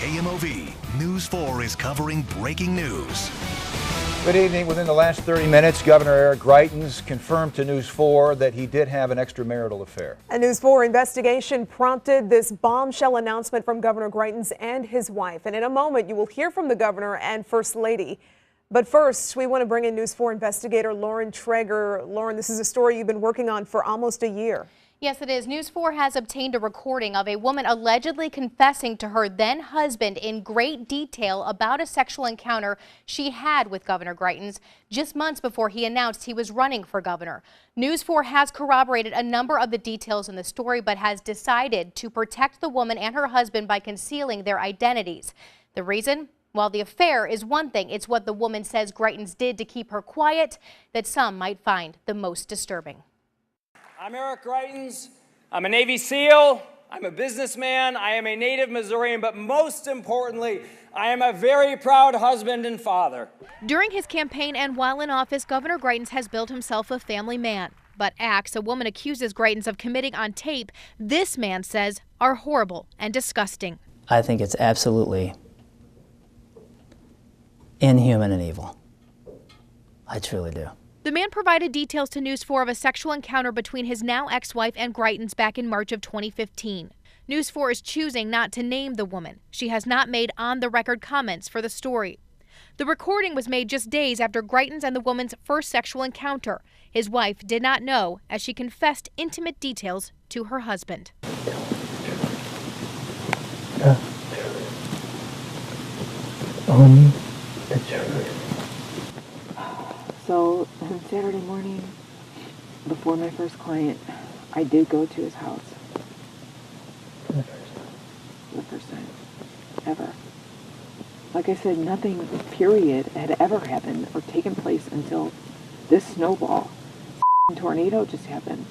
KMOV, News 4 is covering breaking news. Good evening. Within the last 30 minutes, Governor Eric Greitens confirmed to News 4 that he did have an extramarital affair. A News 4 investigation prompted this bombshell announcement from Governor Greitens and his wife. And in a moment, you will hear from the governor and First Lady. But first, we want to bring in News 4 investigator Lauren Traeger. Lauren, this is a story you've been working on for almost a year. Yes, it is. News 4 has obtained a recording of a woman allegedly confessing to her then-husband in great detail about a sexual encounter she had with Governor Greitens just months before he announced he was running for governor. News 4 has corroborated a number of the details in the story, but has decided to protect the woman and her husband by concealing their identities. The reason? While the affair is one thing, it's what the woman says Greitens did to keep her quiet that some might find the most disturbing. I'm Eric Greitens. I'm a Navy SEAL. I'm a businessman. I am a native Missourian, but most importantly, I am a very proud husband and father. During his campaign and while in office, Governor Greitens has built himself a family man. But acts a woman accuses Greitens of committing on tape, this man says are horrible and disgusting. I think it's absolutely inhuman and evil. I truly do. The man provided details to News 4 of a sexual encounter between his now ex-wife and Greitens back in March of 2015. News 4 is choosing not to name the woman. She has not made on-the-record comments for the story. The recording was made just days after Greitens and the woman's first sexual encounter. His wife did not know as she confessed intimate details to her husband. Only the truth. So on Saturday morning, before my first client, I did go to his house. For the first time. The first time. Ever. Like I said, nothing, period, had ever happened or taken place until this snowball tornado just happened.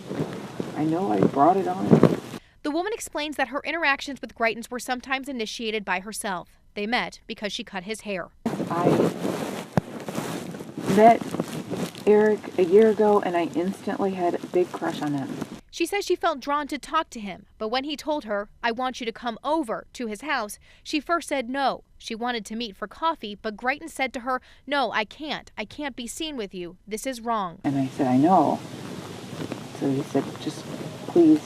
I know I brought it on. The woman explains that her interactions with Greitens were sometimes initiated by herself. They met because she cut his hair. I met Eric a year ago and I instantly had a big crush on him. She says she felt drawn to talk to him, but when he told her, "I want you to come over to his house," she first said no. She wanted to meet for coffee, but Greitens said to her, "No, I can't. I can't be seen with you. This is wrong." And I said, "I know." So he said, please,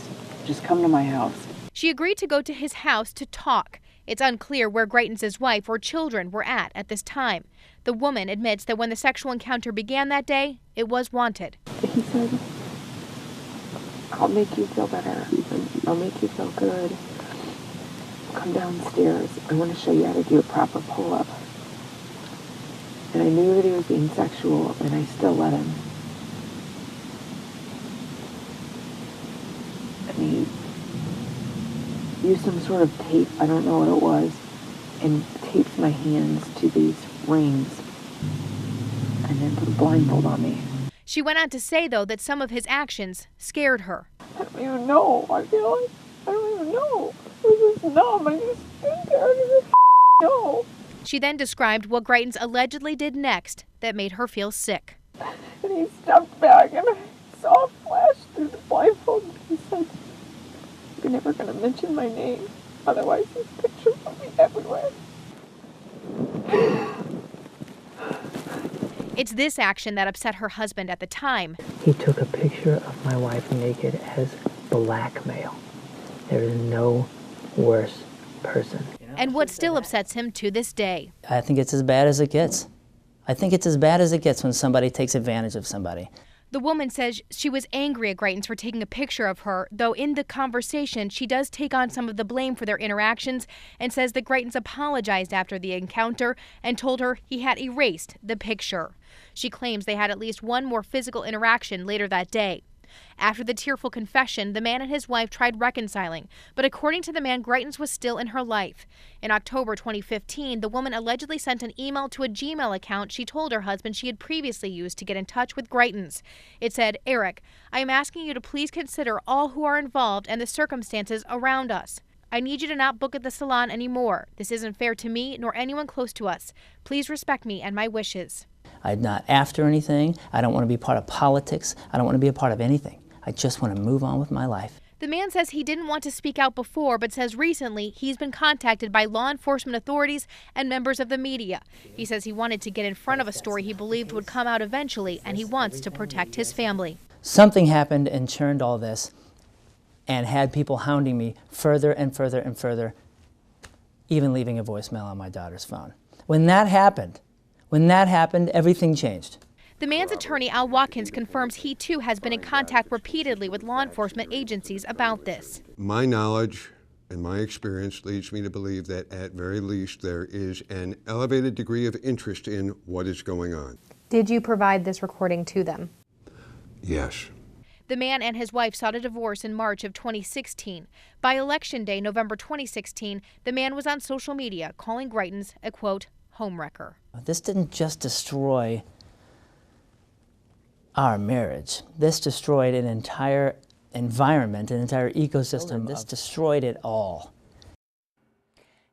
just come to my house. She agreed to go to his house to talk. It's unclear where Greitens' wife or children were at this time. The woman admits that when the sexual encounter began that day, it was wanted. He said, "I'll make you feel better. I'll make you feel good. Come downstairs. I want to show you how to do a proper pull-up." And I knew that he was being sexual, and I still let him. And he used some sort of tape, I don't know what it was, and taped my hands to these rings, and then put a blindfold on me. She went on to say, though, that some of his actions scared her. I don't even know. I feel like I don't even know. I was just numb. I just stood there and I just know. She then described what Greitens allegedly did next that made her feel sick. And he stepped back and I saw a flash through the blindfold. He said, "You're never going to mention my name. Otherwise, this picture will be everywhere." It's this action that upset her husband at the time. He took a picture of my wife naked as blackmail. There is no worse person. And what still upsets him to this day. I think it's as bad as it gets. I think it's as bad as it gets when somebody takes advantage of somebody. The woman says she was angry at Greitens for taking a picture of her, though in the conversation she does take on some of the blame for their interactions and says that Greitens apologized after the encounter and told her he had erased the picture. She claims they had at least one more physical interaction later that day. After the tearful confession, the man and his wife tried reconciling, but according to the man, Greitens was still in her life. In October 2015, the woman allegedly sent an email to a Gmail account she told her husband she had previously used to get in touch with Greitens. It said, "Eric, I am asking you to please consider all who are involved and the circumstances around us. I need you to not book at the salon anymore. This isn't fair to me nor anyone close to us. Please respect me and my wishes." I'm not after anything. I don't want to be part of politics. I don't want to be a part of anything. I just want to move on with my life. The man says he didn't want to speak out before, but says recently he's been contacted by law enforcement authorities and members of the media. He says he wanted to get in front of a story he believed would come out eventually, and he wants to protect his family. Something happened and churned all this and had people hounding me further and further and further, even leaving a voicemail on my daughter's phone. When that happened, everything changed. The man's attorney, Al Watkins, confirms he too has been in contact repeatedly with law enforcement agencies about this. My knowledge and my experience leads me to believe that at very least there is an elevated degree of interest in what is going on. Did you provide this recording to them? Yes. The man and his wife sought a divorce in March of 2016. By Election Day, November 2016, the man was on social media calling Greitens a, quote, homewrecker. This didn't just destroy our marriage. This destroyed an entire environment, an entire ecosystem. This destroyed it all.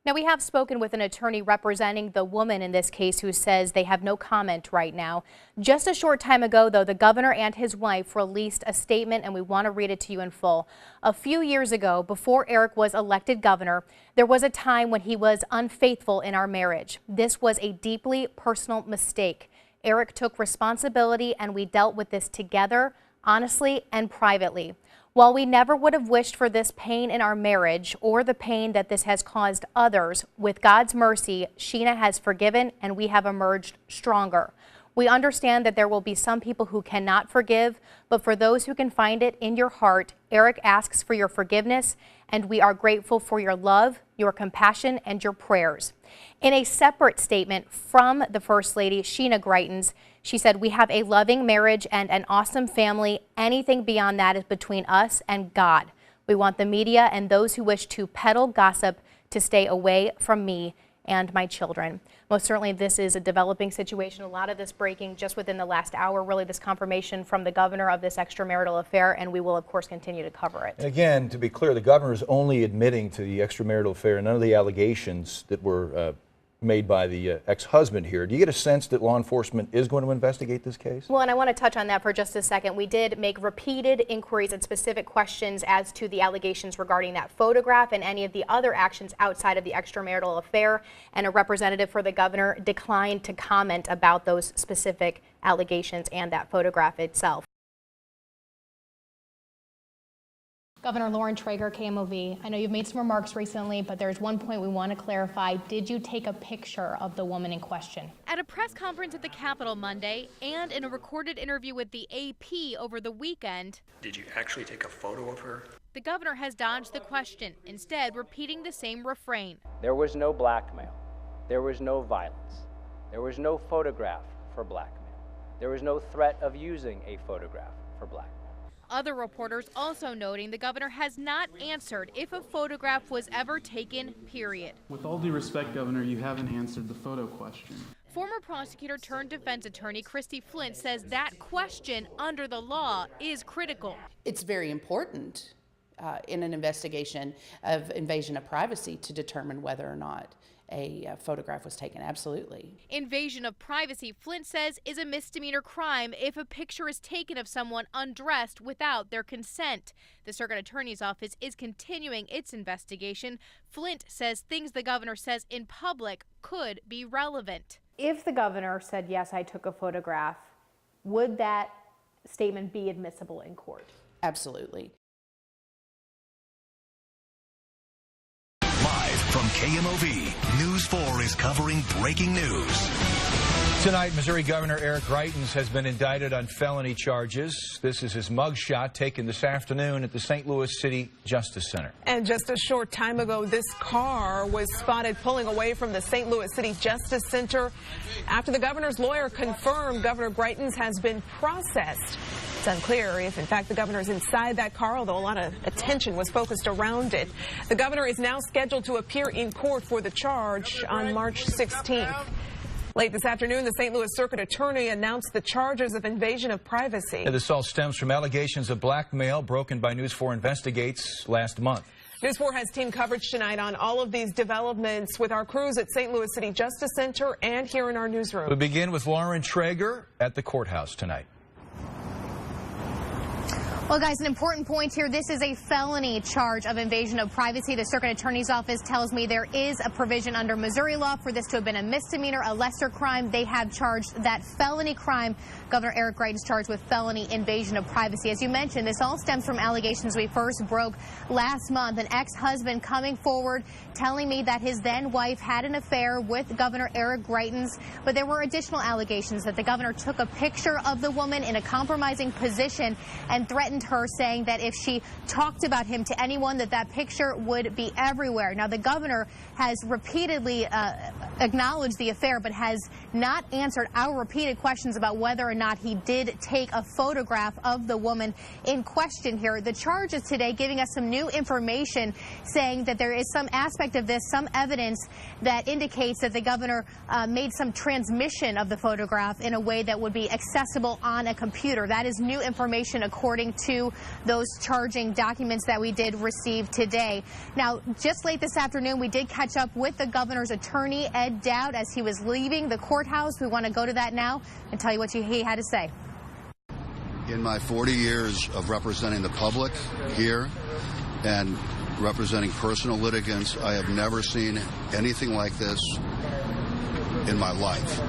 Now, we have spoken with an attorney representing the woman in this case who says they have no comment right now. Just a short time ago, though, the governor and his wife released a statement, and we want to read it to you in full. A few years ago, before Eric was elected governor, there was a time when he was unfaithful in our marriage. This was a deeply personal mistake. Eric took responsibility, and we dealt with this together, honestly and privately. While we never would have wished for this pain in our marriage or the pain that this has caused others, with God's mercy, Sheena has forgiven and we have emerged stronger. We understand that there will be some people who cannot forgive, but for those who can find it in your heart, Eric asks for your forgiveness, and we are grateful for your love, your compassion, and your prayers. In a separate statement from the First Lady, Sheena Greitens, she said, we have a loving marriage and an awesome family. Anything beyond that is between us and God. We want the media and those who wish to peddle gossip to stay away from me and my children. Most certainly this is a developing situation. A lot of this breaking just within the last hour, really this confirmation from the governor of this extramarital affair, and we will of course continue to cover it. And again, to be clear, the governor is only admitting to the extramarital affair, none of the allegations that were made by the ex-husband here. Do you get a sense that law enforcement is going to investigate this case? Well, and I want to touch on that for just a second. We did make repeated inquiries and specific questions as to the allegations regarding that photograph and any of the other actions outside of the extramarital affair, and a representative for the governor declined to comment about those specific allegations and that photograph itself. Governor Lauren Traeger, KMOV, I know you've made some remarks recently, but there's one point we want to clarify. Did you take a picture of the woman in question? At a press conference at the Capitol Monday and in a recorded interview with the AP over the weekend, did you actually take a photo of her? The governor has dodged the question, instead repeating the same refrain. There was no blackmail. There was no violence. There was no photograph for blackmail. There was no threat of using a photograph for blackmail. Other reporters also noting the governor has not answered if a photograph was ever taken, period. With all due respect, Governor, you haven't answered the photo question. Former prosecutor turned defense attorney Christy Flint says that question under the law is critical. It's very important in an investigation of invasion of privacy to determine whether or not a photograph was taken. Absolutely. Invasion of privacy, Flint says, is a misdemeanor crime if a picture is taken of someone undressed without their consent. The circuit attorney's office is continuing its investigation. Flint says things the governor says in public could be relevant. If the governor said, yes, I took a photograph, would that statement be admissible in court? Absolutely. From KMOV, News 4 is covering breaking news. Tonight, Missouri Governor Eric Greitens has been indicted on felony charges. This is his mugshot taken this afternoon at the St. Louis City Justice Center. And just a short time ago, this car was spotted pulling away from the St. Louis City Justice Center after the governor's lawyer confirmed Governor Greitens has been processed. It's unclear if, in fact, the governor is inside that car, although a lot of attention was focused around it. The governor is now scheduled to appear in court for the charge on March 16th. Late this afternoon, the St. Louis Circuit Attorney announced the charges of invasion of privacy. This all stems from allegations of blackmail broken by News 4 Investigates last month. News 4 has team coverage tonight on all of these developments with our crews at St. Louis City Justice Center and here in our newsroom. We begin with Lauren Traeger at the courthouse tonight. Well, guys, an important point here. This is a felony charge of invasion of privacy. The Circuit Attorney's Office tells me there is a provision under Missouri law for this to have been a misdemeanor, a lesser crime. They have charged that felony crime. Governor Eric Greitens charged with felony invasion of privacy. As you mentioned, this all stems from allegations we first broke last month. An ex-husband coming forward telling me that his then-wife had an affair with Governor Eric Greitens. But there were additional allegations that the governor took a picture of the woman in a compromising position and threatened her, saying that if she talked about him to anyone, that picture would be everywhere. Now, the governor has repeatedly acknowledged the affair, but has not answered our repeated questions about whether or not he did take a photograph of the woman in question here. The charge is today giving us some new information, saying that there is some aspect of this, some evidence that indicates that the governor made some transmission of the photograph in a way that would be accessible on a computer. That is new information according to those charging documents that we did receive today. Now, just late this afternoon, we did catch up with the governor's attorney, Ed Dowd, as he was leaving the courthouse. We want to go to that now and tell you what he had to say. In my 40 years of representing the public here and representing personal litigants, I have never seen anything like this in my life.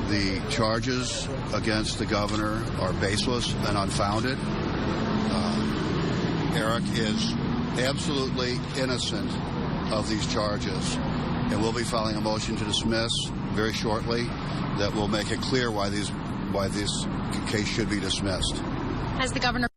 The charges against the governor are baseless and unfounded. Eric is absolutely innocent of these charges, and we'll be filing a motion to dismiss very shortly that will make it clear why this case should be dismissed. Has the governor...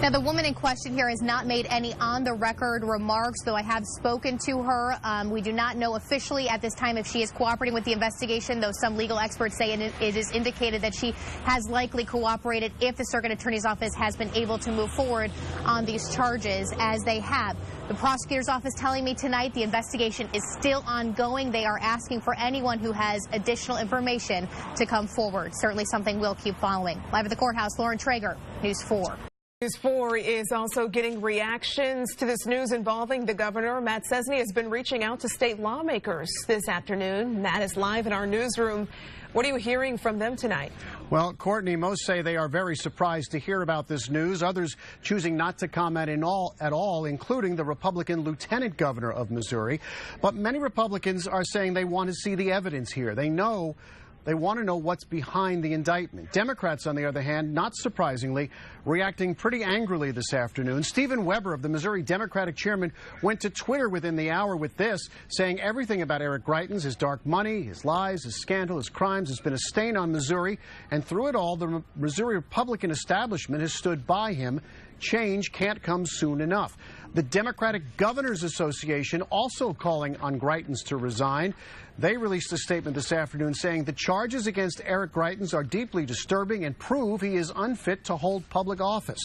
Now, the woman in question here has not made any on-the-record remarks, though I have spoken to her. We do not know officially at this time if she is cooperating with the investigation, though some legal experts say it is indicated that she has likely cooperated if the Circuit Attorney's Office has been able to move forward on these charges as they have. The prosecutor's office telling me tonight the investigation is still ongoing. They are asking for anyone who has additional information to come forward. Certainly something we'll keep following. Live at the courthouse, Lauren Traeger, News 4. News 4 is also getting reactions to this news involving the governor. Matt Cesney has been reaching out to state lawmakers this afternoon. Matt is live in our newsroom. What are you hearing from them tonight? Well, Courtney, most say they are very surprised to hear about this news. Others choosing not to comment at all, including the Republican lieutenant governor of Missouri. But many Republicans are saying they want to see the evidence here. They want to know what's behind the indictment. Democrats, on the other hand, not surprisingly, reacting pretty angrily this afternoon. Stephen Weber of the Missouri Democratic chairman went to Twitter within the hour with this, saying everything about Eric Greitens, his dark money, his lies, his scandal, his crimes, has been a stain on Missouri. And through it all, the Missouri Republican establishment has stood by him. Change can't come soon enough. The Democratic Governors Association also calling on Greitens to resign. They released a statement this afternoon saying the charges against Eric Greitens are deeply disturbing and prove he is unfit to hold public office.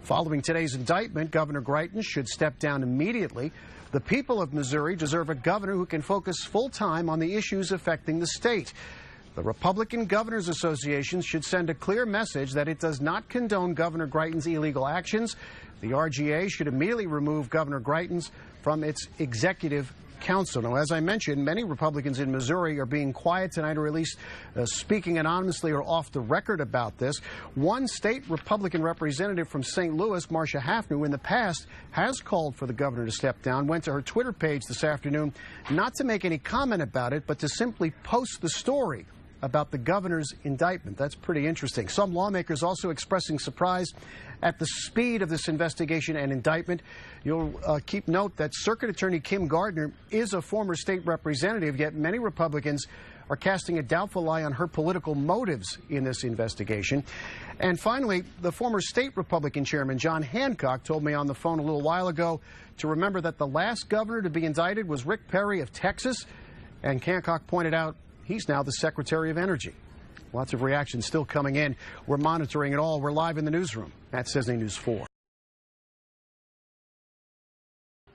Following today's indictment, Governor Greitens should step down immediately. The people of Missouri deserve a governor who can focus full-time on the issues affecting the state. The Republican Governors Association should send a clear message that it does not condone Governor Greitens' illegal actions. The RGA should immediately remove Governor Greitens from its executive council. Now, as I mentioned, many Republicans in Missouri are being quiet tonight, or at least speaking anonymously or off the record about this. One state Republican representative from St. Louis, Marcia Hafner, who in the past has called for the governor to step down, went to her Twitter page this afternoon not to make any comment about it, but to simply post the story about the governor's indictment. That's pretty interesting. Some lawmakers also expressing surprise at the speed of this investigation and indictment. You'll keep note that Circuit Attorney Kim Gardner is a former state representative, yet many Republicans are casting a doubtful eye on her political motives in this investigation. And finally, the former state Republican chairman, John Hancock, told me on the phone a little while ago to remember that the last governor to be indicted was Rick Perry of Texas. And Hancock pointed out he's now the Secretary of Energy. Lots of reactions still coming in. We're monitoring it all. We're live in the newsroom. Matt Cesney, News 4.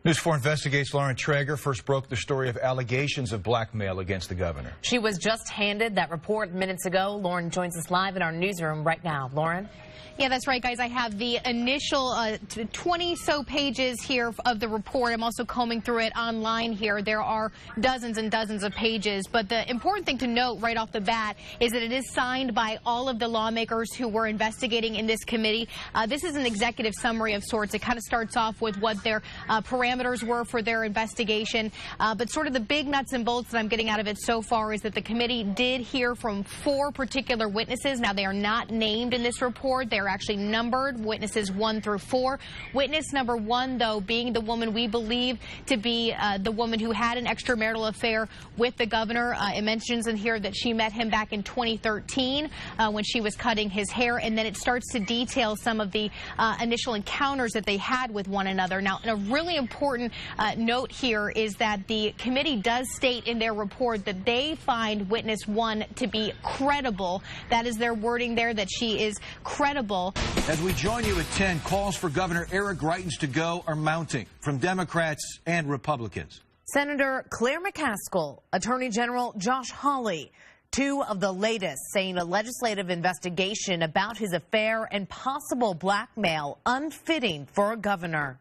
News 4 investigates Lauren Traeger first broke the story of allegations of blackmail against the governor. She was just handed that report minutes ago. Lauren joins us live in our newsroom right now. Lauren? Yeah, that's right, guys. I have the initial 20-so pages here of the report. I'm also combing through it online here. There are dozens and dozens of pages. But the important thing to note right off the bat is that it is signed by all of the lawmakers who were investigating in this committee. This is an executive summary of sorts. It kind of starts off with what their parameters were for their investigation. But sort of the big nuts and bolts that I'm getting out of it so far is that the committee did hear from 4 particular witnesses. Now, they are not named in this report. They are actually numbered, witnesses 1 through 4. Witness number 1, though, being the woman we believe to be the woman who had an extramarital affair with the governor. It mentions in here that she met him back in 2013 when she was cutting his hair, and then it starts to detail some of the initial encounters that they had with one another. Now, a really important note here is that the committee does state in their report that they find witness 1 to be credible. That is their wording there, that she is credible. As we join you at 10, calls for Governor Eric Greitens to go are mounting from Democrats and Republicans. Senator Claire McCaskill, Attorney General Josh Hawley, 2 of the latest, saying a legislative investigation about his affair and possible blackmail unfitting for a governor.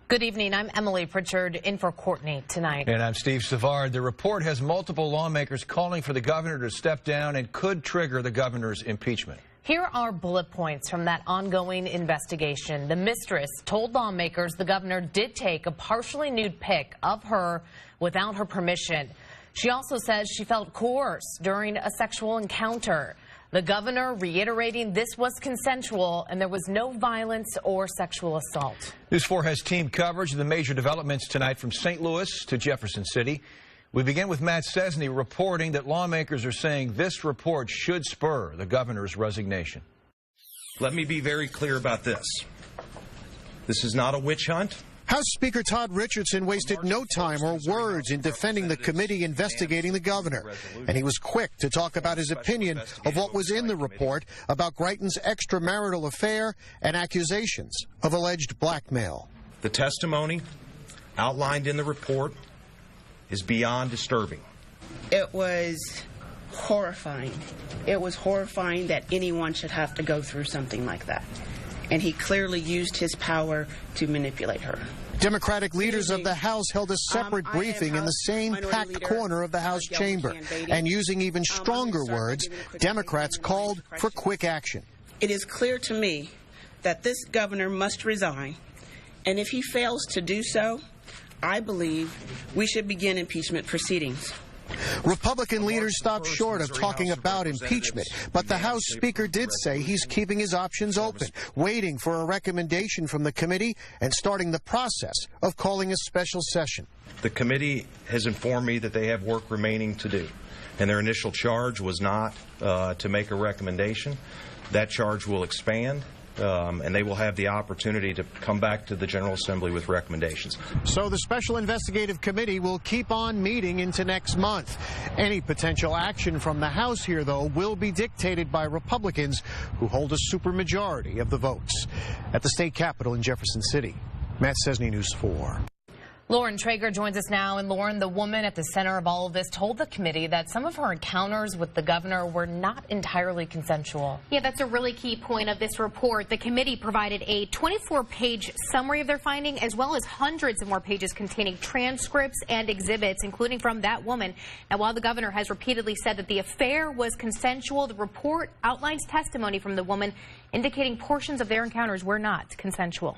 Good evening. I'm Emily Pritchard in for Courtney tonight. And I'm Steve Savard. The report has multiple lawmakers calling for the governor to step down and could trigger the governor's impeachment. Here are bullet points from that ongoing investigation. The mistress told lawmakers the governor did take a partially nude pic of her without her permission. She also says she felt coerced during a sexual encounter. The governor reiterating this was consensual and there was no violence or sexual assault. News 4 has team coverage of the major developments tonight from St. Louis to Jefferson City. We begin with Matt Cesny reporting that lawmakers are saying this report should spur the governor's resignation. Let me be very clear about this. This is not a witch hunt. House Speaker Todd Richardson wasted no time or words in defending the committee investigating the governor. And he was quick to talk about his opinion of what was in the report about Greitens' extramarital affair and accusations of alleged blackmail. The testimony outlined in the report is beyond disturbing. It was horrifying. It was horrifying that anyone should have to go through something like that. And he clearly used his power to manipulate her. Democratic leaders of the House held a separate briefing in the same packed corner of the House chamber. And using even stronger words, Democrats called for quick action. It is clear to me that this governor must resign. And if he fails to do so, I believe we should begin impeachment proceedings. Republican leaders stopped short of talking about impeachment, but the House Speaker did say he's keeping his options open, waiting for a recommendation from the committee and starting the process of calling a special session. The committee has informed me that they have work remaining to do, and their initial charge was not to make a recommendation. That charge will expand. And they will have the opportunity to come back to the General Assembly with recommendations. So the Special Investigative Committee will keep on meeting into next month. Any potential action from the House here, though, will be dictated by Republicans who hold a supermajority of the votes. At the state capitol in Jefferson City, Matt Cesny, News 4. Lauren Traeger joins us now. And Lauren, the woman at the center of all of this, told the committee that some of her encounters with the governor were not entirely consensual. Yeah, that's a really key point of this report. The committee provided a 24-page summary of their finding, as well as hundreds of more pages containing transcripts and exhibits, including from that woman. Now, while the governor has repeatedly said that the affair was consensual, the report outlines testimony from the woman indicating portions of their encounters were not consensual.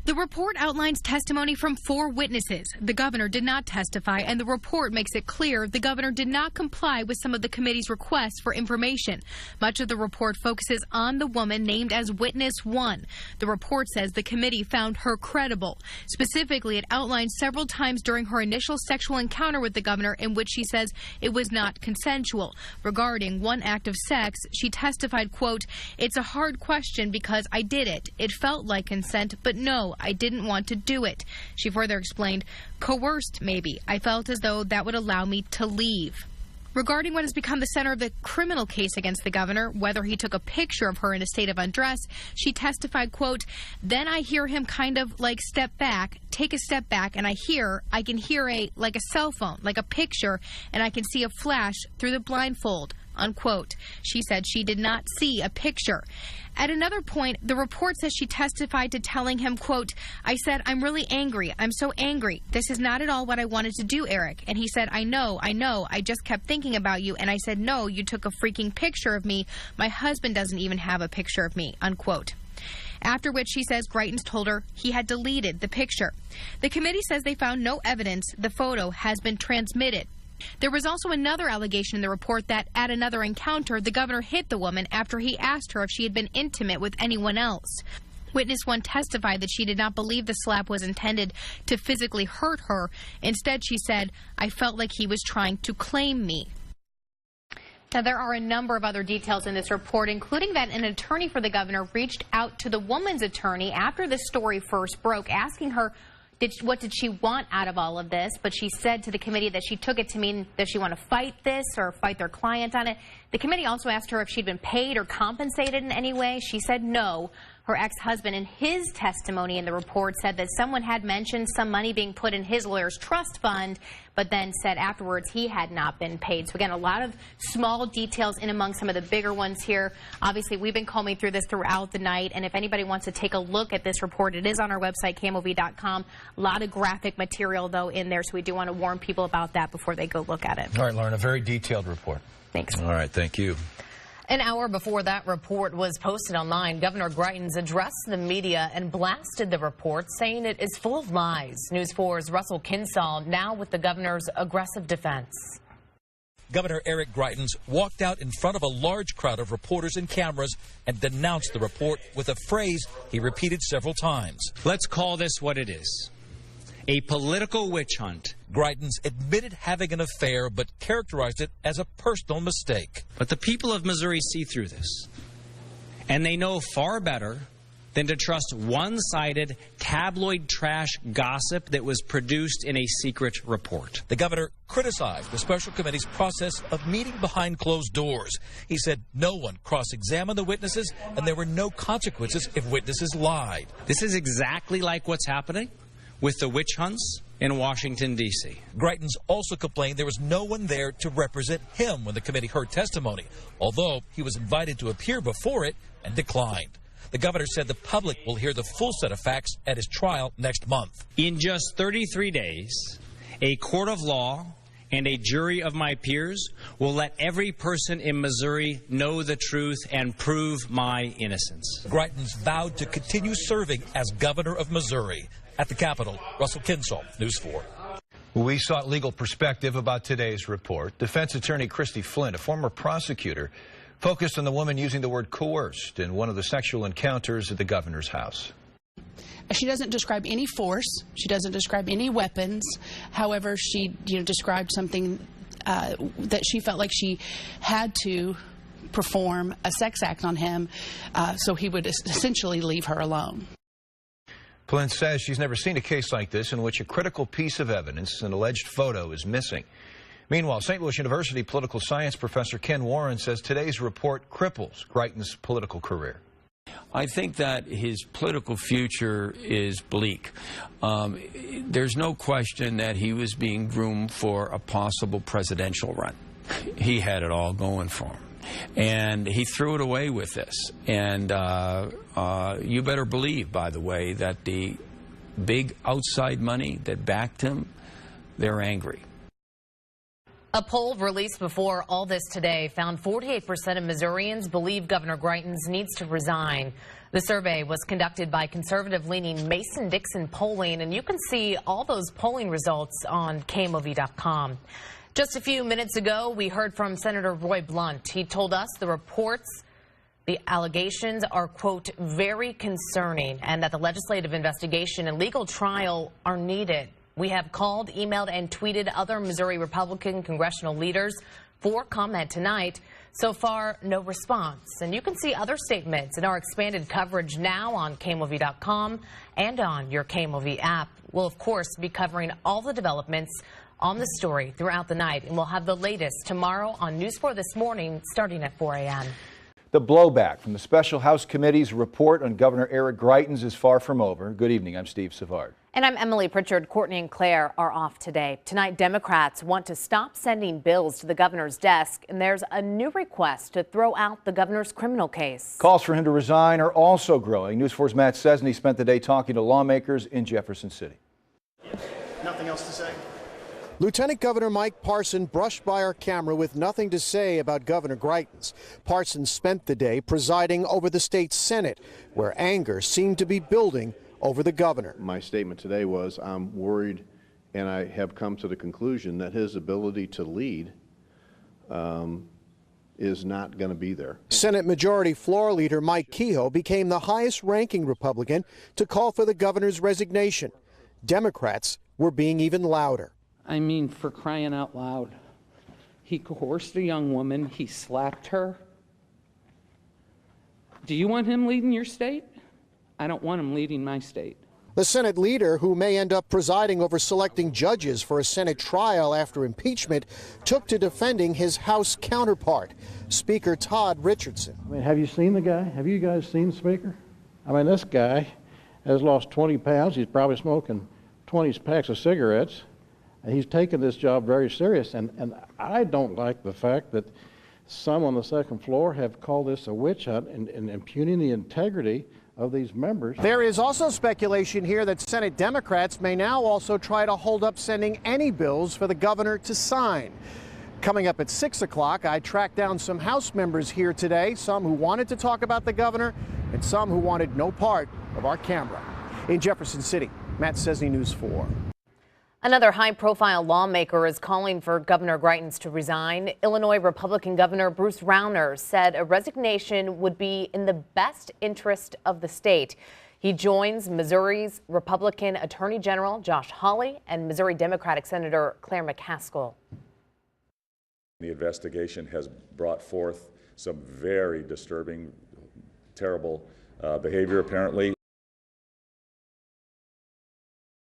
The report outlines testimony from 4 witnesses. The governor did not testify, and the report makes it clear the governor did not comply with some of the committee's requests for information. Much of the report focuses on the woman named as Witness 1. The report says the committee found her credible. Specifically, it outlines several times during her initial sexual encounter with the governor in which she says it was not consensual. Regarding one act of sex, she testified, quote, "It's a hard question because I did it. It felt like consent, but no, I didn't want to do it." She further explained, "Coerced, maybe. I felt as though that would allow me to leave." Regarding what has become the center of the criminal case against the governor, whether he took a picture of her in a state of undress, she testified, quote, "Then I hear him kind of like take a step back, and I can hear like a cell phone, like a picture, and I can see a flash through the blindfold," unquote. She said she did not see a picture. At another point, the report says she testified to telling him, quote, "I said, I'm really angry. I'm so angry. This is not at all what I wanted to do, Eric." And he said, I know. I just kept thinking about you. And I said, no, you took a freaking picture of me. My husband doesn't even have a picture of me," unquote. After which she says Greitens told her he had deleted the picture. The committee says they found no evidence the photo has been transmitted. There was also another allegation in the report that at another encounter, the governor hit the woman after he asked her if she had been intimate with anyone else. Witness 1 testified that she did not believe the slap was intended to physically hurt her. Instead, she said, "I felt like he was trying to claim me." Now, there are a number of other details in this report, including that an attorney for the governor reached out to the woman's attorney after this story first broke, asking her what did she want out of all of this, but she said to the committee that she took it to mean that she want to fight this or fight their client on it. The committee also asked her if she'd been paid or compensated in any way. She said no. Her ex-husband, in his testimony in the report, said that someone had mentioned some money being put in his lawyer's trust fund, but then said afterwards he had not been paid. So again, a lot of small details in among some of the bigger ones here. Obviously, we've been combing through this throughout the night, and if anybody wants to take a look at this report, it is on our website, KMOV.com. A lot of graphic material, though, in there, so we do want to warn people about that before they go look at it. All right, Lauren, a very detailed report. Thanks. All right, thank you. An hour before that report was posted online, Governor Greitens addressed the media and blasted the report, saying it is full of lies. News 4's Russell Kinsall now with the governor's aggressive defense. Governor Eric Greitens walked out in front of a large crowd of reporters and cameras and denounced the report with a phrase he repeated several times. "Let's call this what it is. A political witch hunt." Greitens admitted having an affair, but characterized it as a personal mistake. But the people of Missouri see through this. And they know far better than to trust one-sided tabloid trash gossip that was produced in a secret report. The governor criticized the special committee's process of meeting behind closed doors. He said no one cross-examined the witnesses and there were no consequences if witnesses lied. This is exactly like what's happening with the witch hunts in Washington, D.C. Greitens also complained there was no one there to represent him when the committee heard testimony, although he was invited to appear before it and declined. The governor said the public will hear the full set of facts at his trial next month. In just 33 days, a court of law and a jury of my peers will let every person in Missouri know the truth and prove my innocence. Greitens vowed to continue serving as governor of Missouri. At the Capitol, Russell Kinsall, News 4. We sought legal perspective about today's report. Defense attorney Christy Flynn, a former prosecutor, focused on the woman using the word coerced in one of the sexual encounters at the governor's house. She doesn't describe any force. She doesn't describe any weapons. However, she described something that she felt like she had to perform a sex act on him, so he would essentially leave her alone. Flynn says she's never seen a case like this in which a critical piece of evidence, an alleged photo, is missing. Meanwhile, St. Louis University political science professor Ken Warren says today's report cripples Greitens' political career. I think that his political future is bleak. There's no question that he was being groomed for a possible presidential run. He had it all going for him. And he threw it away with this. And you better believe, by the way, that the big outside money that backed him, they're angry. A poll released before all this today found 48% of Missourians believe Governor Greitens needs to resign. The survey was conducted by conservative-leaning Mason-Dixon Polling, and you can see all those polling results on KMOV.com. Just a few minutes ago, we heard from Senator Roy Blunt. He told us the reports, the allegations are, quote, very concerning, and that the legislative investigation and legal trial are needed. We have called, emailed, and tweeted other Missouri Republican congressional leaders for comment tonight. So far, no response. And you can see other statements in our expanded coverage now on KMOV.com and on your KMOV app. We'll, of course, be covering all the developments on the story throughout the night, and we'll have the latest tomorrow on News 4 This Morning starting at 4 a.m. The blowback from the Special House Committee's report on Governor Eric Greitens is far from over. Good evening. I'm Steve Savard. And I'm Emily Pritchard. Courtney and Claire are off today. Tonight, Democrats want to stop sending bills to the governor's desk, and there's a new request to throw out the governor's criminal case. Calls for him to resign are also growing. News 4's Matt Cesney spent the day talking to lawmakers in Jefferson City. Nothing else to say? Lieutenant Governor Mike Parson brushed by our camera with nothing to say about Governor Greitens. Parson spent the day presiding over the state Senate, where anger seemed to be building over the governor. My statement today was I'm worried, and I have come to the conclusion that his ability to lead is not going to be there. Senate Majority Floor Leader Mike Kehoe became the highest-ranking Republican to call for the governor's resignation. Democrats were being even louder. I mean, for crying out loud. He coerced a young woman. He slapped her. Do you want him leading your state? I don't want him leading my state. The Senate leader, who may end up presiding over selecting judges for a Senate trial after impeachment, took to defending his House counterpart, Speaker Todd Richardson. I mean, have you seen the guy? Have you guys seen the Speaker? I mean, this guy has lost 20 pounds. He's probably smoking 20 packs of cigarettes. He's taken this job very serious, and I don't like the fact that some on the second floor have called this a witch hunt and impugning the integrity of these members. There is also speculation here that Senate Democrats may now also try to hold up sending any bills for the governor to sign. Coming up at 6 o'clock, I tracked down some House members here today, some who wanted to talk about the governor and some who wanted no part of our camera. In Jefferson City, Matt Cesney, News 4. Another high-profile lawmaker is calling for Governor Greitens to resign. Illinois Republican Governor Bruce Rauner said a resignation would be in the best interest of the state. He joins Missouri's Republican Attorney General Josh Hawley and Missouri Democratic Senator Claire McCaskill. The investigation has brought forth some very disturbing, terrible behavior, apparently.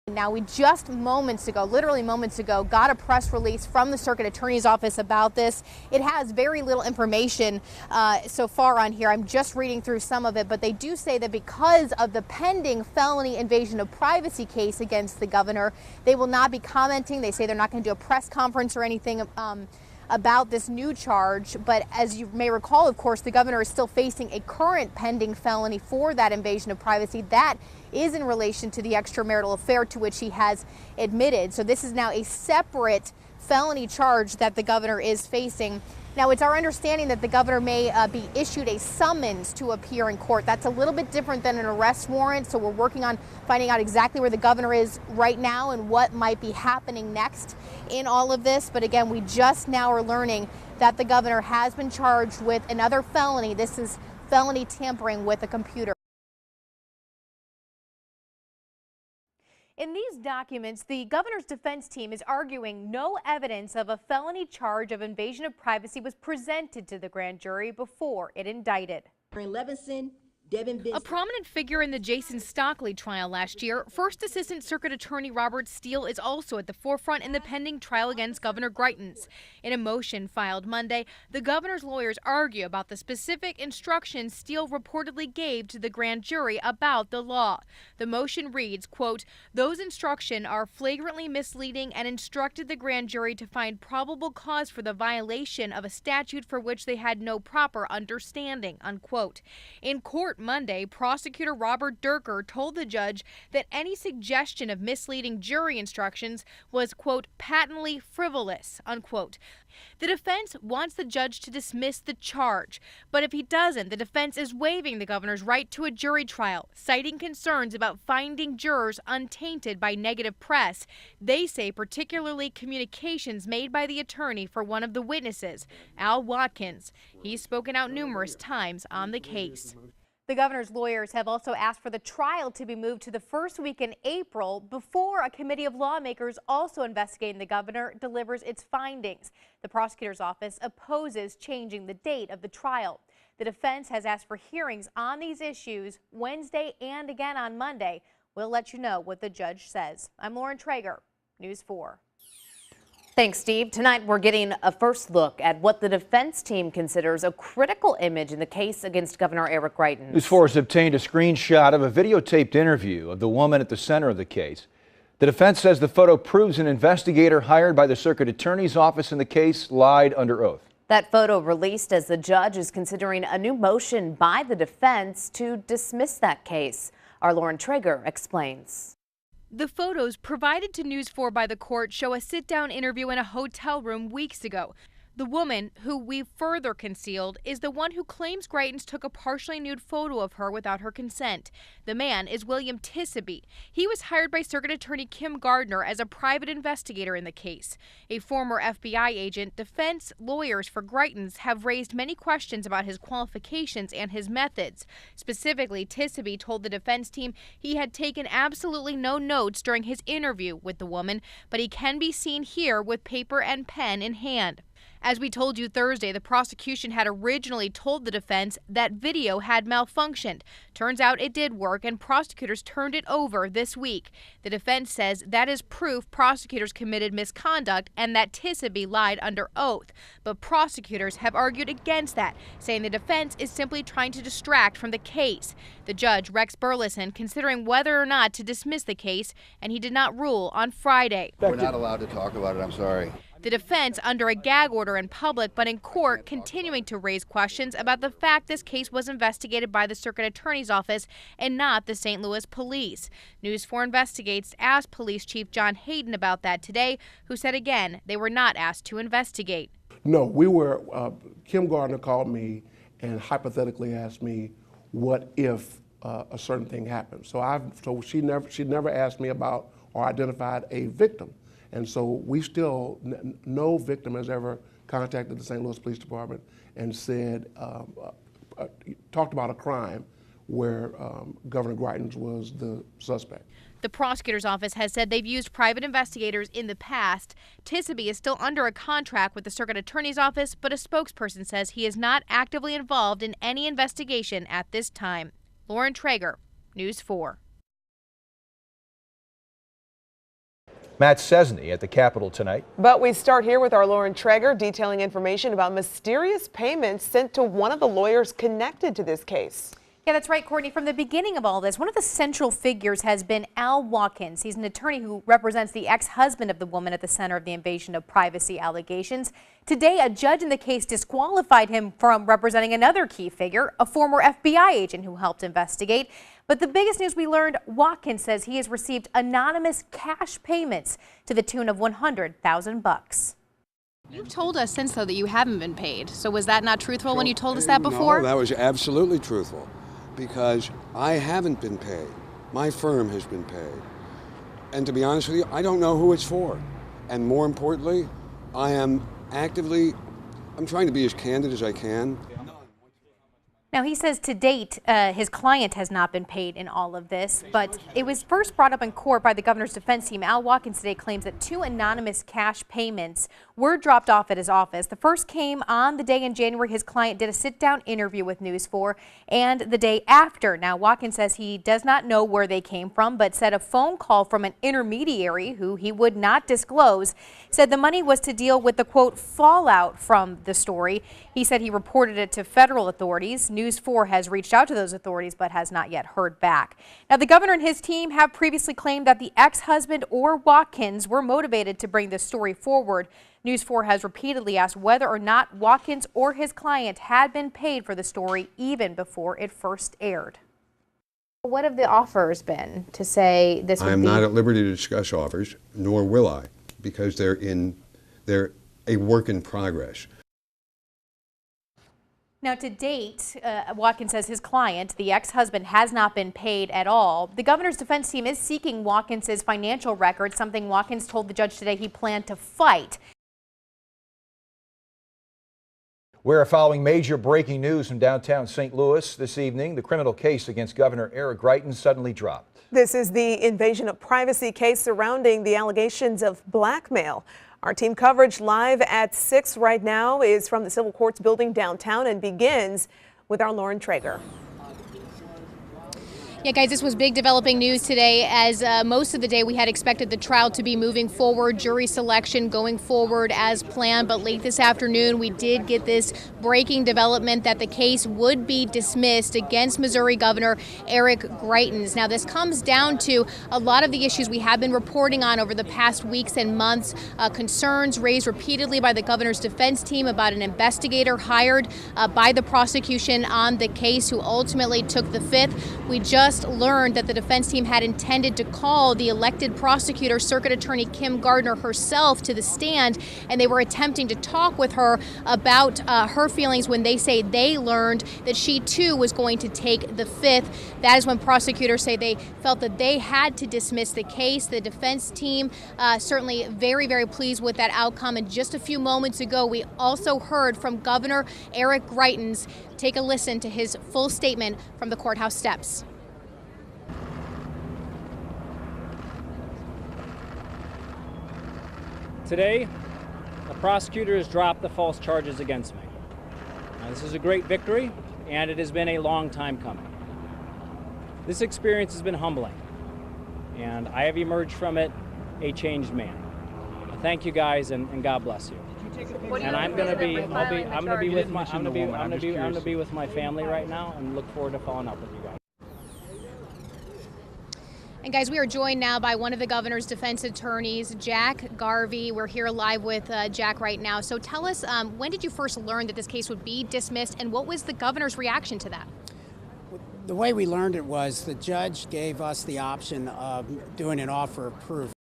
Now, we just moments ago, literally moments ago, got a press release from the Circuit Attorney's Office about this. It has very little information so far on here. I'm just reading through some of it, but they do say that because of the pending felony invasion of privacy case against the governor, they will not be commenting. They say they're not going to do a press conference or anything about this new charge. But as you may recall, of course, the governor is still facing a current pending felony for that invasion of privacy. That is in relation to the extramarital affair to which he has admitted. So this is now a separate felony charge that the governor is facing. Now, it's our understanding that the governor may be issued a summons to appear in court. That's a little bit different than an arrest warrant, so we're working on finding out exactly where the governor is right now and what might be happening next in all of this. But again, we just now are learning that the governor has been charged with another felony. This is felony tampering with a computer. In these documents, the governor's defense team is arguing no evidence of a felony charge of invasion of privacy was presented to the grand jury before it indicted. Levinson, a prominent figure in the Jason Stockley trial last year, First Assistant Circuit Attorney Robert Steele is also at the forefront in the pending trial against Governor Greitens. In a motion filed Monday, the governor's lawyers argue about the specific instructions Steele reportedly gave to the grand jury about the law. The motion reads, quote, "Those instructions are flagrantly misleading and instructed the grand jury to find probable cause for the violation of a statute for which they had no proper understanding," unquote. In court Monday, prosecutor Robert Durker told the judge that any suggestion of misleading jury instructions was, quote, "patently frivolous," unquote. The defense wants the judge to dismiss the charge, but if he doesn't, the defense is waiving the governor's right to a jury trial, citing concerns about finding jurors untainted by negative press. They say particularly communications made by the attorney for one of the witnesses, Al Watkins. He's spoken out numerous times on the case. The governor's lawyers have also asked for the trial to be moved to the first week in April before a committee of lawmakers also investigating the governor delivers its findings. The prosecutor's office opposes changing the date of the trial. The defense has asked for hearings on these issues Wednesday and again on Monday. We'll let you know what the judge says. I'm Lauren Traeger, News 4. Thanks, Steve. Tonight, we're getting a first look at what the defense team considers a critical image in the case against Governor Eric Greitens. News 4 has obtained a screenshot of a videotaped interview of the woman at the center of the case. The defense says the photo proves an investigator hired by the circuit attorney's office in the case lied under oath. That photo released as the judge is considering a new motion by the defense to dismiss that case. Our Lauren Traeger explains. The photos provided to News 4 by the court show a sit-down interview in a hotel room weeks ago. The woman, who we further concealed, is the one who claims Greitens took a partially nude photo of her without her consent. The man is William Tissaby. He was hired by Circuit Attorney Kim Gardner as a private investigator in the case. A former FBI agent, defense lawyers for Greitens have raised many questions about his qualifications and his methods. Specifically, Tissaby told the defense team he had taken absolutely no notes during his interview with the woman, but he can be seen here with paper and pen in hand. As we told you Thursday, the prosecution had originally told the defense that video had malfunctioned. Turns out it did work, and prosecutors turned it over this week. The defense says that is proof prosecutors committed misconduct and that Tissaby lied under oath. But prosecutors have argued against that, saying the defense is simply trying to distract from the case. The judge, Rex Burleson, considering whether or not to dismiss the case, and he did not rule on Friday. We're not allowed to talk about it. I'm sorry. The defense under a gag order in public, but in court continuing to raise questions about the fact this case was investigated by the Circuit Attorney's Office and not the St. Louis Police. News 4 Investigates asked Police Chief John Hayden about that today, who said again they were not asked to investigate. No, Kim Gardner called me and hypothetically asked me what if a certain thing happened. So she never asked me about or identified a victim. And so we still, no victim has ever contacted the St. Louis Police Department and said, talked about a crime where Governor Greitens was the suspect. The prosecutor's office has said they've used private investigators in the past. Tissaby is still under a contract with the Circuit Attorney's Office, but a spokesperson says he is not actively involved in any investigation at this time. Lauren Traeger, News 4. Matt Cesney at the Capitol tonight. But we start here with our Lauren Traeger detailing information about mysterious payments sent to one of the lawyers connected to this case. Yeah, that's right, Courtney. From the beginning of all this, one of the central figures has been Al Watkins. He's an attorney who represents the ex-husband of the woman at the center of the invasion of privacy allegations. Today, a judge in the case disqualified him from representing another key figure, a former FBI agent who helped investigate. But the biggest news we learned, Watkins says he has received anonymous cash payments to the tune of $100,000. You've told us since, though, that you haven't been paid. So was that not truthful when you told us that before? No, that was absolutely truthful. Because I haven't been paid. My firm has been paid. And to be honest with you, I don't know who it's for. And more importantly, I'm trying to be as candid as I can. Now, he says to date, his client has not been paid in all of this, but it was first brought up in court by the governor's defense team. Al Watkins today claims that 2 anonymous cash payments were dropped off at his office. The first came on the day in January his client did a sit-down interview with News 4, and the day after. Now, Watkins says he does not know where they came from, but said a phone call from an intermediary who he would not disclose said the money was to deal with the, quote, fallout from the story. He said he reported it to federal authorities. News 4 has reached out to those authorities but has not yet heard back. Now, the governor and his team have previously claimed that the ex-husband or Watkins were motivated to bring this story forward. News 4 has repeatedly asked whether or not Watkins or his client had been paid for the story even before it first aired. What have the offers been to say this would be? I am not at liberty to discuss offers, nor will I, because they're a work in progress. Now, to date, Watkins says his client, the ex-husband, has not been paid at all. The governor's defense team is seeking Watkins' financial records, something Watkins told the judge today he planned to fight. We're following major breaking news from downtown St. Louis this evening. The criminal case against Governor Eric Greitens suddenly dropped. This is the invasion of privacy case surrounding the allegations of blackmail. Our team coverage live at 6 right now is from the Civil Courts building downtown and begins with our Lauren Traeger. Yeah, guys, this was big developing news today, as most of the day we had expected the trial to be moving forward, jury selection going forward as planned. But late this afternoon, we did get this breaking development that the case would be dismissed against Missouri Governor Eric Greitens. Now, this comes down to a lot of the issues we have been reporting on over the past weeks and months, concerns raised repeatedly by the governor's defense team about an investigator hired by the prosecution on the case who ultimately took the fifth. We just learned that the defense team had intended to call the elected prosecutor, Circuit Attorney Kim Gardner herself, to the stand, and they were attempting to talk with her about her feelings when they say they learned that she too was going to take the fifth. That is when prosecutors say they felt that they had to dismiss the case. The defense team certainly very, very pleased with that outcome. And just a few moments ago, we also heard from Governor Eric Greitens. Take a listen to his full statement from the courthouse steps. Today, the prosecutor has dropped the false charges against me. Now, this is a great victory, and it has been a long time coming. This experience has been humbling, and I have emerged from it a changed man. Thank you guys, and God bless you. And I'm going to be with my family right now, and look forward to following up with you guys. And guys, we are joined now by one of the governor's defense attorneys, Jack Garvey. We're here live with Jack right now. So tell us, when did you first learn that this case would be dismissed, and what was the governor's reaction to that? The way we learned it was the judge gave us the option of doing an offer of proof.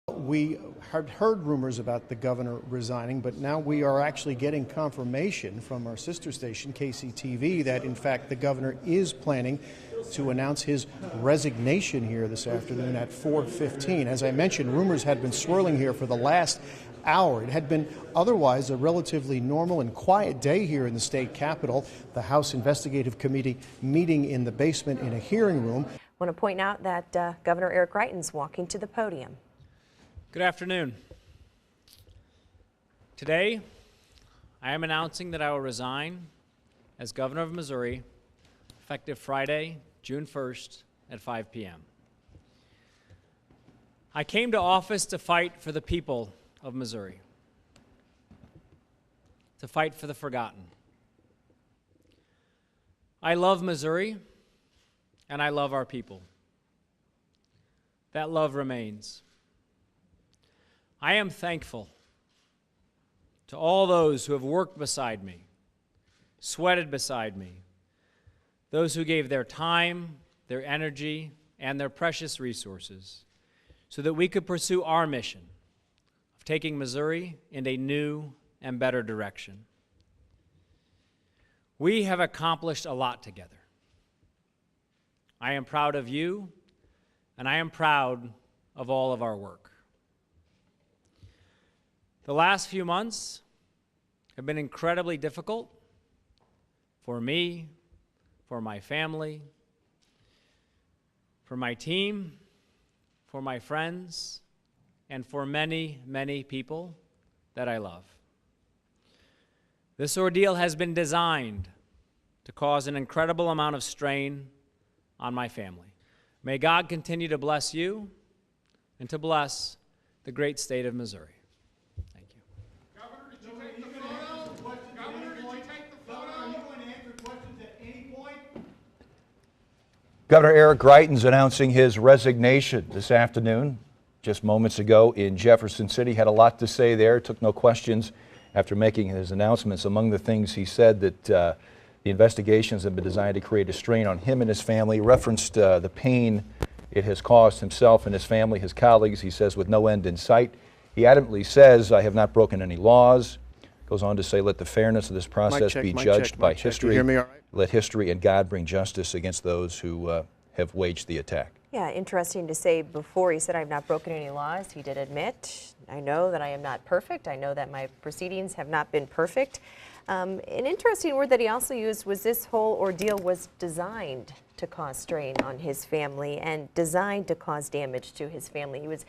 We had heard rumors about the governor resigning, but now we are actually getting confirmation from our sister station, KCTV, that in fact the governor is planning to announce his resignation here this afternoon at 4:15. As I mentioned, rumors had been swirling here for the last hour. It had been otherwise a relatively normal and quiet day here in the state capitol. The House Investigative Committee meeting in the basement in a hearing room. I want to point out that Governor Eric Greitens walking to the podium. Good afternoon. Today, I am announcing that I will resign as governor of Missouri effective Friday, June 1st at 5 p.m. I came to office to fight for the people of Missouri, to fight for the forgotten. I love Missouri, and I love our people. That love remains. I am thankful to all those who have worked beside me, sweated beside me, those who gave their time, their energy, and their precious resources so that we could pursue our mission of taking Missouri in a new and better direction. We have accomplished a lot together. I am proud of you, and I am proud of all of our work. The last few months have been incredibly difficult for me, for my family, for my team, for my friends, and for many, many people that I love. This ordeal has been designed to cause an incredible amount of strain on my family. May God continue to bless you and to bless the great state of Missouri. Governor Eric Greitens announcing his resignation this afternoon. Just moments ago in Jefferson City, had a lot to say there, took no questions after making his announcements. Among the things he said that the investigations have been designed to create a strain on him and his family, referenced the pain it has caused himself and his family, his colleagues, he says, with no end in sight. He adamantly says, I have not broken any laws. Goes on to say, let the fairness of this process be judged by history. Do you hear me all right? Let history and God bring justice against those who have waged the attack. Yeah, interesting to say before he said I've not broken any laws, he did admit, I know that I am not perfect. I know that my proceedings have not been perfect. An interesting word that he also used was this whole ordeal was designed to cause strain on his family and designed to cause damage to his family. He was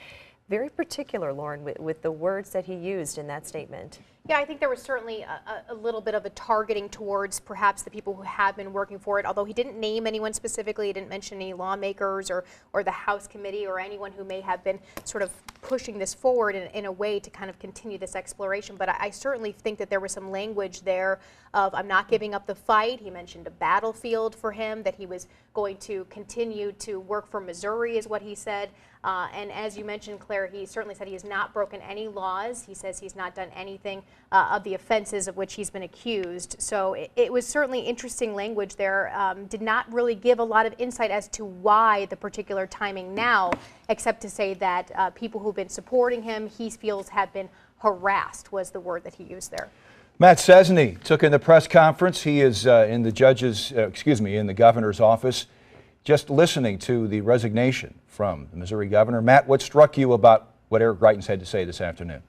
very particular, Lauren, with the words that he used in that statement. Yeah, I think there was certainly a little bit of a targeting towards perhaps the people who have been working for it, although he didn't name anyone specifically. He didn't mention any lawmakers or the House committee or anyone who may have been sort of pushing this forward in a way to kind of continue this exploration. But I certainly think that there was some language there of I'm not giving up the fight. He mentioned a battlefield for him, that he was going to continue to work for Missouri is what he said. And as you mentioned, Claire, he certainly said he has not broken any laws. He says he's not done anything of the offenses of which he's been accused. So it was certainly interesting language there. Did not really give a lot of insight as to why the particular timing now, except to say that people who've been supporting him, he feels have been harassed, was the word that he used there. Matt Cesny took in the press conference. He is in the governor's office, just listening to the resignation from the Missouri governor. Matt, what struck you about what Eric Greitens had to say this afternoon?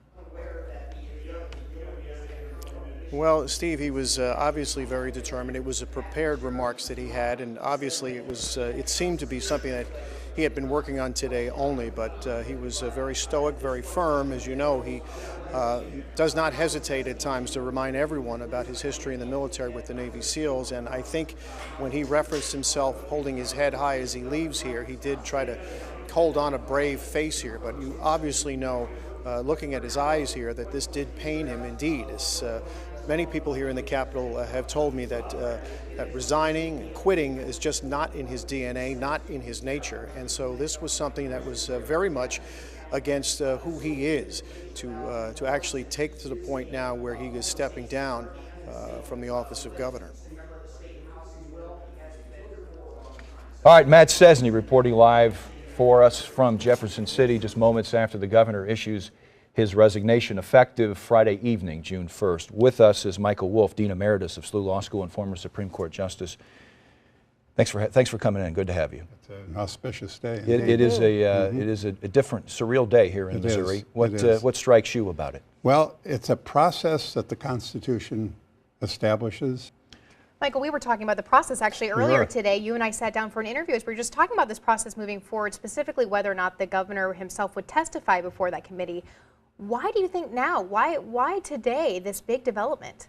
Well, Steve, he was obviously very determined. It was a prepared remarks that he had, and obviously it seemed to be something that he had been working on today only, but he was very stoic, very firm. As you know, he does not hesitate at times to remind everyone about his history in the military with the Navy SEALs, and I think when he referenced himself holding his head high as he leaves here, he did try to hold on a brave face here, but you obviously know, looking at his eyes here, that this did pain him indeed. Many people here in the Capitol have told me that resigning and quitting is just not in his DNA, not in his nature. And so this was something that was very much against who he is, to actually take to the point now where he is stepping down from the office of governor. All right, Matt Cesny reporting live for us from Jefferson City just moments after the governor issues his resignation effective Friday evening, June 1st. With us is Michael Wolf, Dean Emeritus of SLU Law School and former Supreme Court Justice. Thanks for coming in. Good to have you. It's an auspicious day. It is a different, surreal day here in Missouri. What strikes you about it? Well, it's a process that the Constitution establishes. Michael, we were talking about the process actually earlier today. You and I sat down for an interview as we were just talking about this process moving forward, specifically whether or not the governor himself would testify before that committee. Why do you think now? Why today, this big development?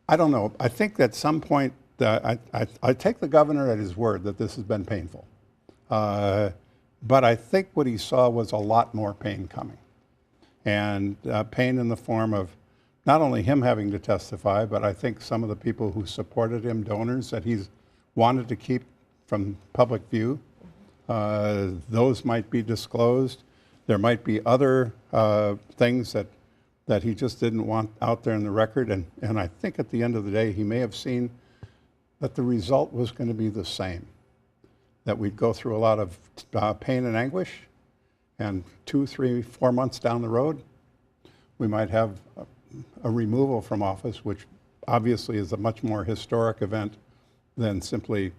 I don't know. I think at some point, I take the governor at his word that this has been painful. But I think what he saw was a lot more pain coming. And pain in the form of not only him having to testify, but I think some of the people who supported him, donors that he's wanted to keep from public view, those might be disclosed. There might be other things that he just didn't want out there in the record. And I think at the end of the day, he may have seen that the result was going to be the same, that we'd go through a lot of pain and anguish, and 2, 3, 4 months down the road, we might have a removal from office, which obviously is a much more historic event than simply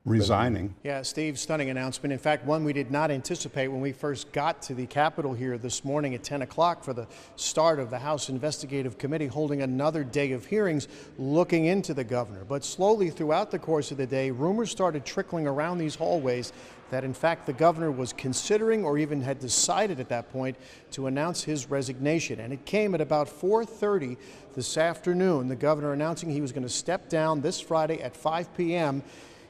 resigning. Yeah, Steve, stunning announcement. In fact, one we did not anticipate when we first got to the Capitol here this morning at 10 o'clock for the start of the House Investigative Committee holding another day of hearings looking into the governor. But slowly throughout the course of the day, rumors started trickling around these hallways that in fact the governor was considering or even had decided at that point to announce his resignation. And it came at about 4:30 this afternoon, the governor announcing he was going to step down this Friday at 5 p.m.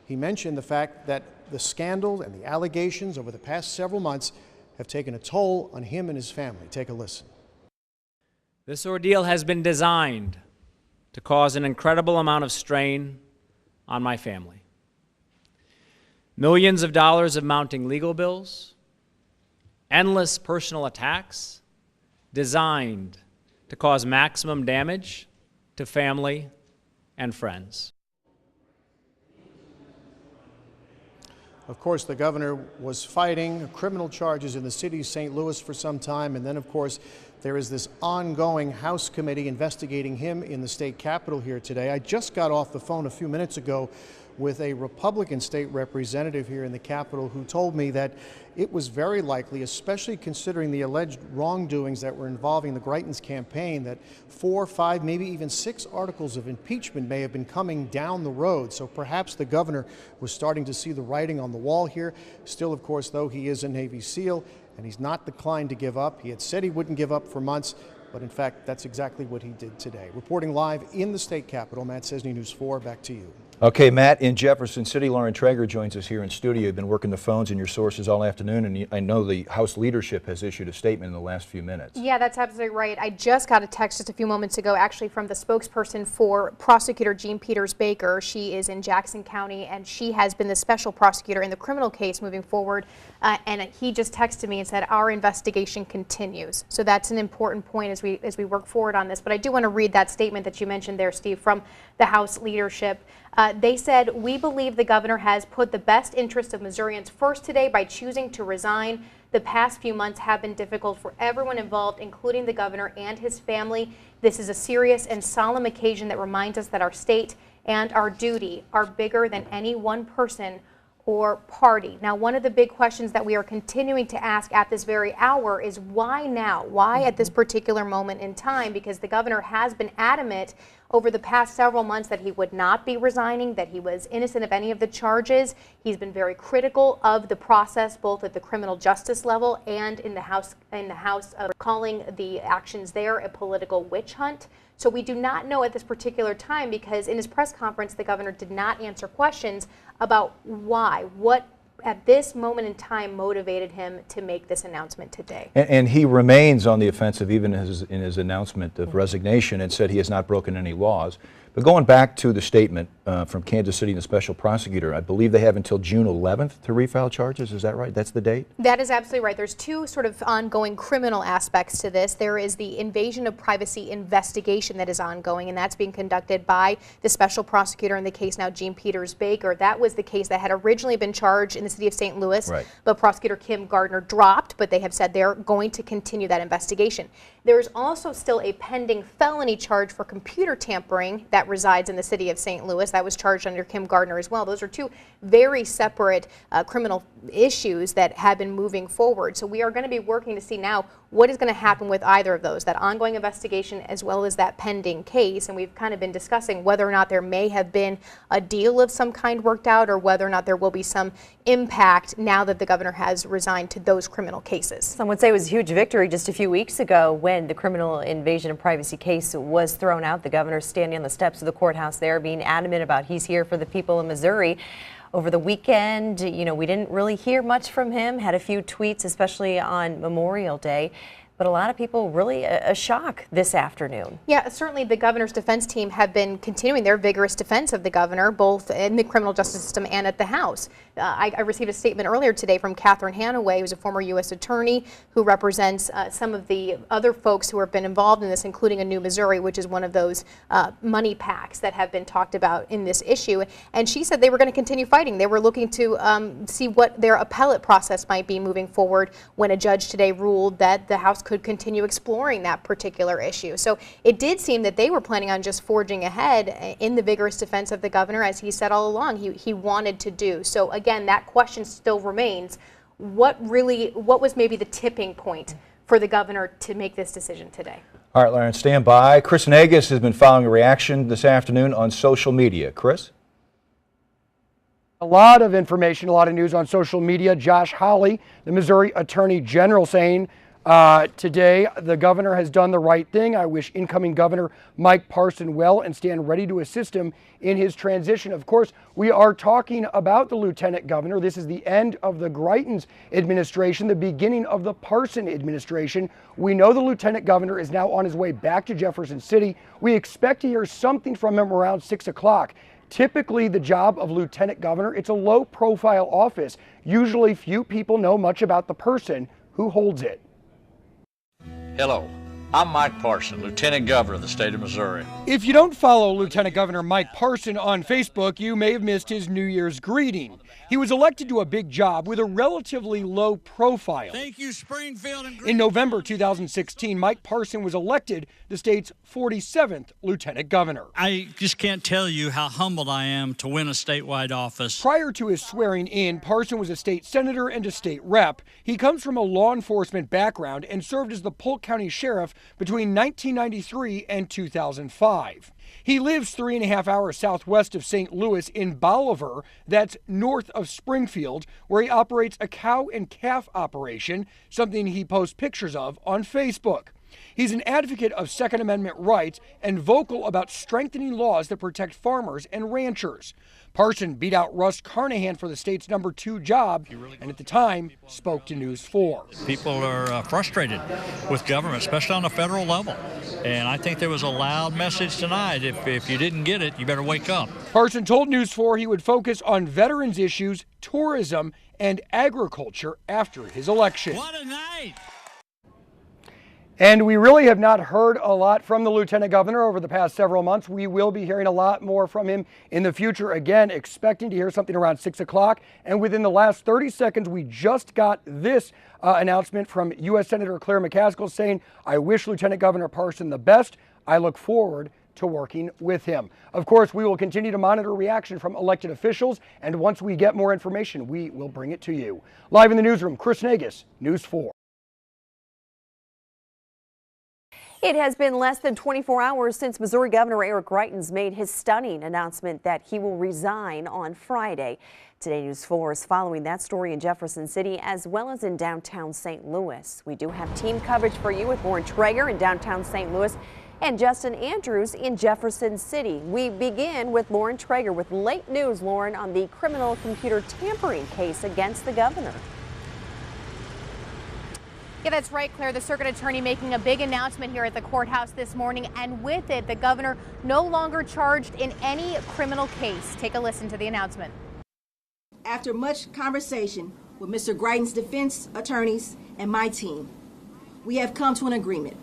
He mentioned the fact that the scandal and the allegations over the past several months have taken a toll on him and his family. Take a listen. This ordeal has been designed to cause an incredible amount of strain on my family. Millions of dollars of mounting legal bills, endless personal attacks designed to cause maximum damage to family and friends. Of course, the governor was fighting criminal charges in the city of St. Louis for some time, and then, of course, there is this ongoing House committee investigating him in the state capitol here today. I just got off the phone a few minutes ago with a Republican state representative here in the Capitol who told me that it was very likely, especially considering the alleged wrongdoings that were involving the Greitens campaign, that 4, 5, maybe even 6 articles of impeachment may have been coming down the road. So perhaps the governor was starting to see the writing on the wall here. Still, of course, though, he is a Navy SEAL, and he's not declined to give up. He had said he wouldn't give up for months, But in fact, that's exactly what he did today. Reporting live in the state capitol, Matt Cesny, News 4, back to you. Okay, Matt, in Jefferson City, Lauren Traeger joins us here in studio. You've been working the phones and your sources all afternoon, and I know the House leadership has issued a statement in the last few minutes. Yeah, that's absolutely right. I just got a text just a few moments ago, actually, from the spokesperson for Prosecutor Jean Peters Baker. She is in Jackson County, and she has been the special prosecutor in the criminal case moving forward. And he just texted me and said, our investigation continues. So that's an important point as we work forward on this. But I do want to read that statement that you mentioned there, Steve, from the House leadership. They said, we believe the governor has put the best interest of Missourians first today by choosing to resign. The past few months have been difficult for everyone involved, including the governor and his family. This is a serious and solemn occasion that reminds us that our state and our duty are bigger than any one person or party. Now, one of the big questions that we are continuing to ask at this very hour is why now? Why at this particular moment in time? Because the governor has been adamant over the past several months that he would not be resigning, that he was innocent of any of the charges. He's been very critical of the process, both at the criminal justice level and in the House of calling the actions there a political witch hunt. So we do not know at this particular time, because in his press conference, the governor did not answer questions about why, what at this moment in time motivated him to make this announcement today. And he remains on the offensive even in his announcement of resignation, and said he has not broken any laws. But going back to the statement from Kansas City and the special prosecutor, I believe they have until June 11th to refile charges. Is that right? That's the date? That is absolutely right. There's two sort of ongoing criminal aspects to this. There is the invasion of privacy investigation that is ongoing, and that's being conducted by the special prosecutor in the case now, Jean Peters Baker. That was the case that had originally been charged in the city of St. Louis, right, but prosecutor Kim Gardner dropped, but they have said they're going to continue that investigation. There is also still a pending felony charge for computer tampering that resides in the city of St. Louis. That was charged under Kim Gardner as well. Those are two very separate criminal issues that have been moving forward. So we are going to be working to see now what is going to happen with either of those, that ongoing investigation as well as that pending case. And we've kind of been discussing whether or not there may have been a deal of some kind worked out, or whether or not there will be some impact now that the governor has resigned to those criminal cases. Some would say it was a huge victory just a few weeks ago when the criminal invasion of privacy case was thrown out. The governor standing on the steps of the courthouse there, being adamant about he's here for the people of Missouri. Over the weekend, you know, we didn't really hear much from him, had a few tweets, especially on Memorial Day. But a lot of people really a shock this afternoon. Yeah, certainly the governor's defense team have been continuing their vigorous defense of the governor, both in the criminal justice system and at the House. I received a statement earlier today from Catherine Hanaway, who's a former U.S. attorney who represents some of the other folks who have been involved in this, including a New Missouri, which is one of those money PACs that have been talked about in this issue. And she said they were going to continue fighting. They were looking to see what their appellate process might be moving forward when a judge today ruled that the House could continue exploring that particular issue. So it did seem that they were planning on just forging ahead in the vigorous defense of the governor, as he said all along he wanted to do. So again, that question still remains. What was maybe the tipping point for the governor to make this decision today? All right, Lauren, stand by. Chris Nagus has been following a reaction this afternoon on social media. Chris? A lot of information, a lot of news on social media. Josh Hawley, the Missouri Attorney General, saying today the governor has done the right thing. I wish incoming Governor Mike Parson well and stand ready to assist him in his transition. Of course, we are talking about the Lieutenant Governor. This is the end of the Greitens administration, the beginning of the Parson administration. We know the Lieutenant Governor is now on his way back to Jefferson City. We expect to hear something from him around 6 o'clock. Typically, the job of Lieutenant Governor, it's a low-profile office. Usually, few people know much about the person who holds it. Hello, I'm Mike Parson, Lieutenant Governor of the state of Missouri. If you don't follow Lieutenant Governor Mike Parson on Facebook, you may have missed his New Year's greeting. He was elected to a big job with a relatively low profile. Thank you, Springfield and In November 2016, Mike Parson was elected the state's 47th Lieutenant Governor. I just can't tell you how humbled I am to win a statewide office. Prior to his swearing in, Parson was a state senator and a state rep. He comes from a law enforcement background and served as the Polk County Sheriff between 1993 and 2005. He lives 3.5 hours southwest of St. Louis in Bolivar, that's north of Springfield, where he operates a cow and calf operation, something he posts pictures of on Facebook. He's an advocate of Second Amendment rights and vocal about strengthening laws that protect farmers and ranchers. Parson beat out Russ Carnahan for the state's #2 job, and at the time spoke to News 4. People are frustrated with government, especially on the federal level. And I think there was a loud message tonight. If you didn't get it, you better wake up. Parson told News 4 he would focus on veterans issues, tourism, and agriculture after his election. What a night! And we really have not heard a lot from the Lieutenant Governor over the past several months. We will be hearing a lot more from him in the future. Again, expecting to hear something around 6 o'clock. And within the last 30 seconds, we just got this announcement from U.S. Senator Claire McCaskill saying, "I wish Lieutenant Governor Parson the best. I look forward to working with him." Of course, we will continue to monitor reaction from elected officials. And once we get more information, we will bring it to you. Live in the newsroom, Chris Nagus, News 4. It has been less than 24 hours since Missouri Governor Eric Greitens made his stunning announcement that he will resign on Friday. Today News 4 is following that story in Jefferson City as well as in downtown St. Louis. We do have team coverage for you with Lauren Traeger in downtown St. Louis and Justin Andrews in Jefferson City. We begin with Lauren Traeger with late news, Lauren, on the criminal computer tampering case against the governor. Yeah, that's right, Claire. The circuit attorney making a big announcement here at the courthouse this morning, and with it, the governor no longer charged in any criminal case. Take a listen to the announcement. After much conversation with Mr. Greitens' defense attorneys and my team, we have come to an agreement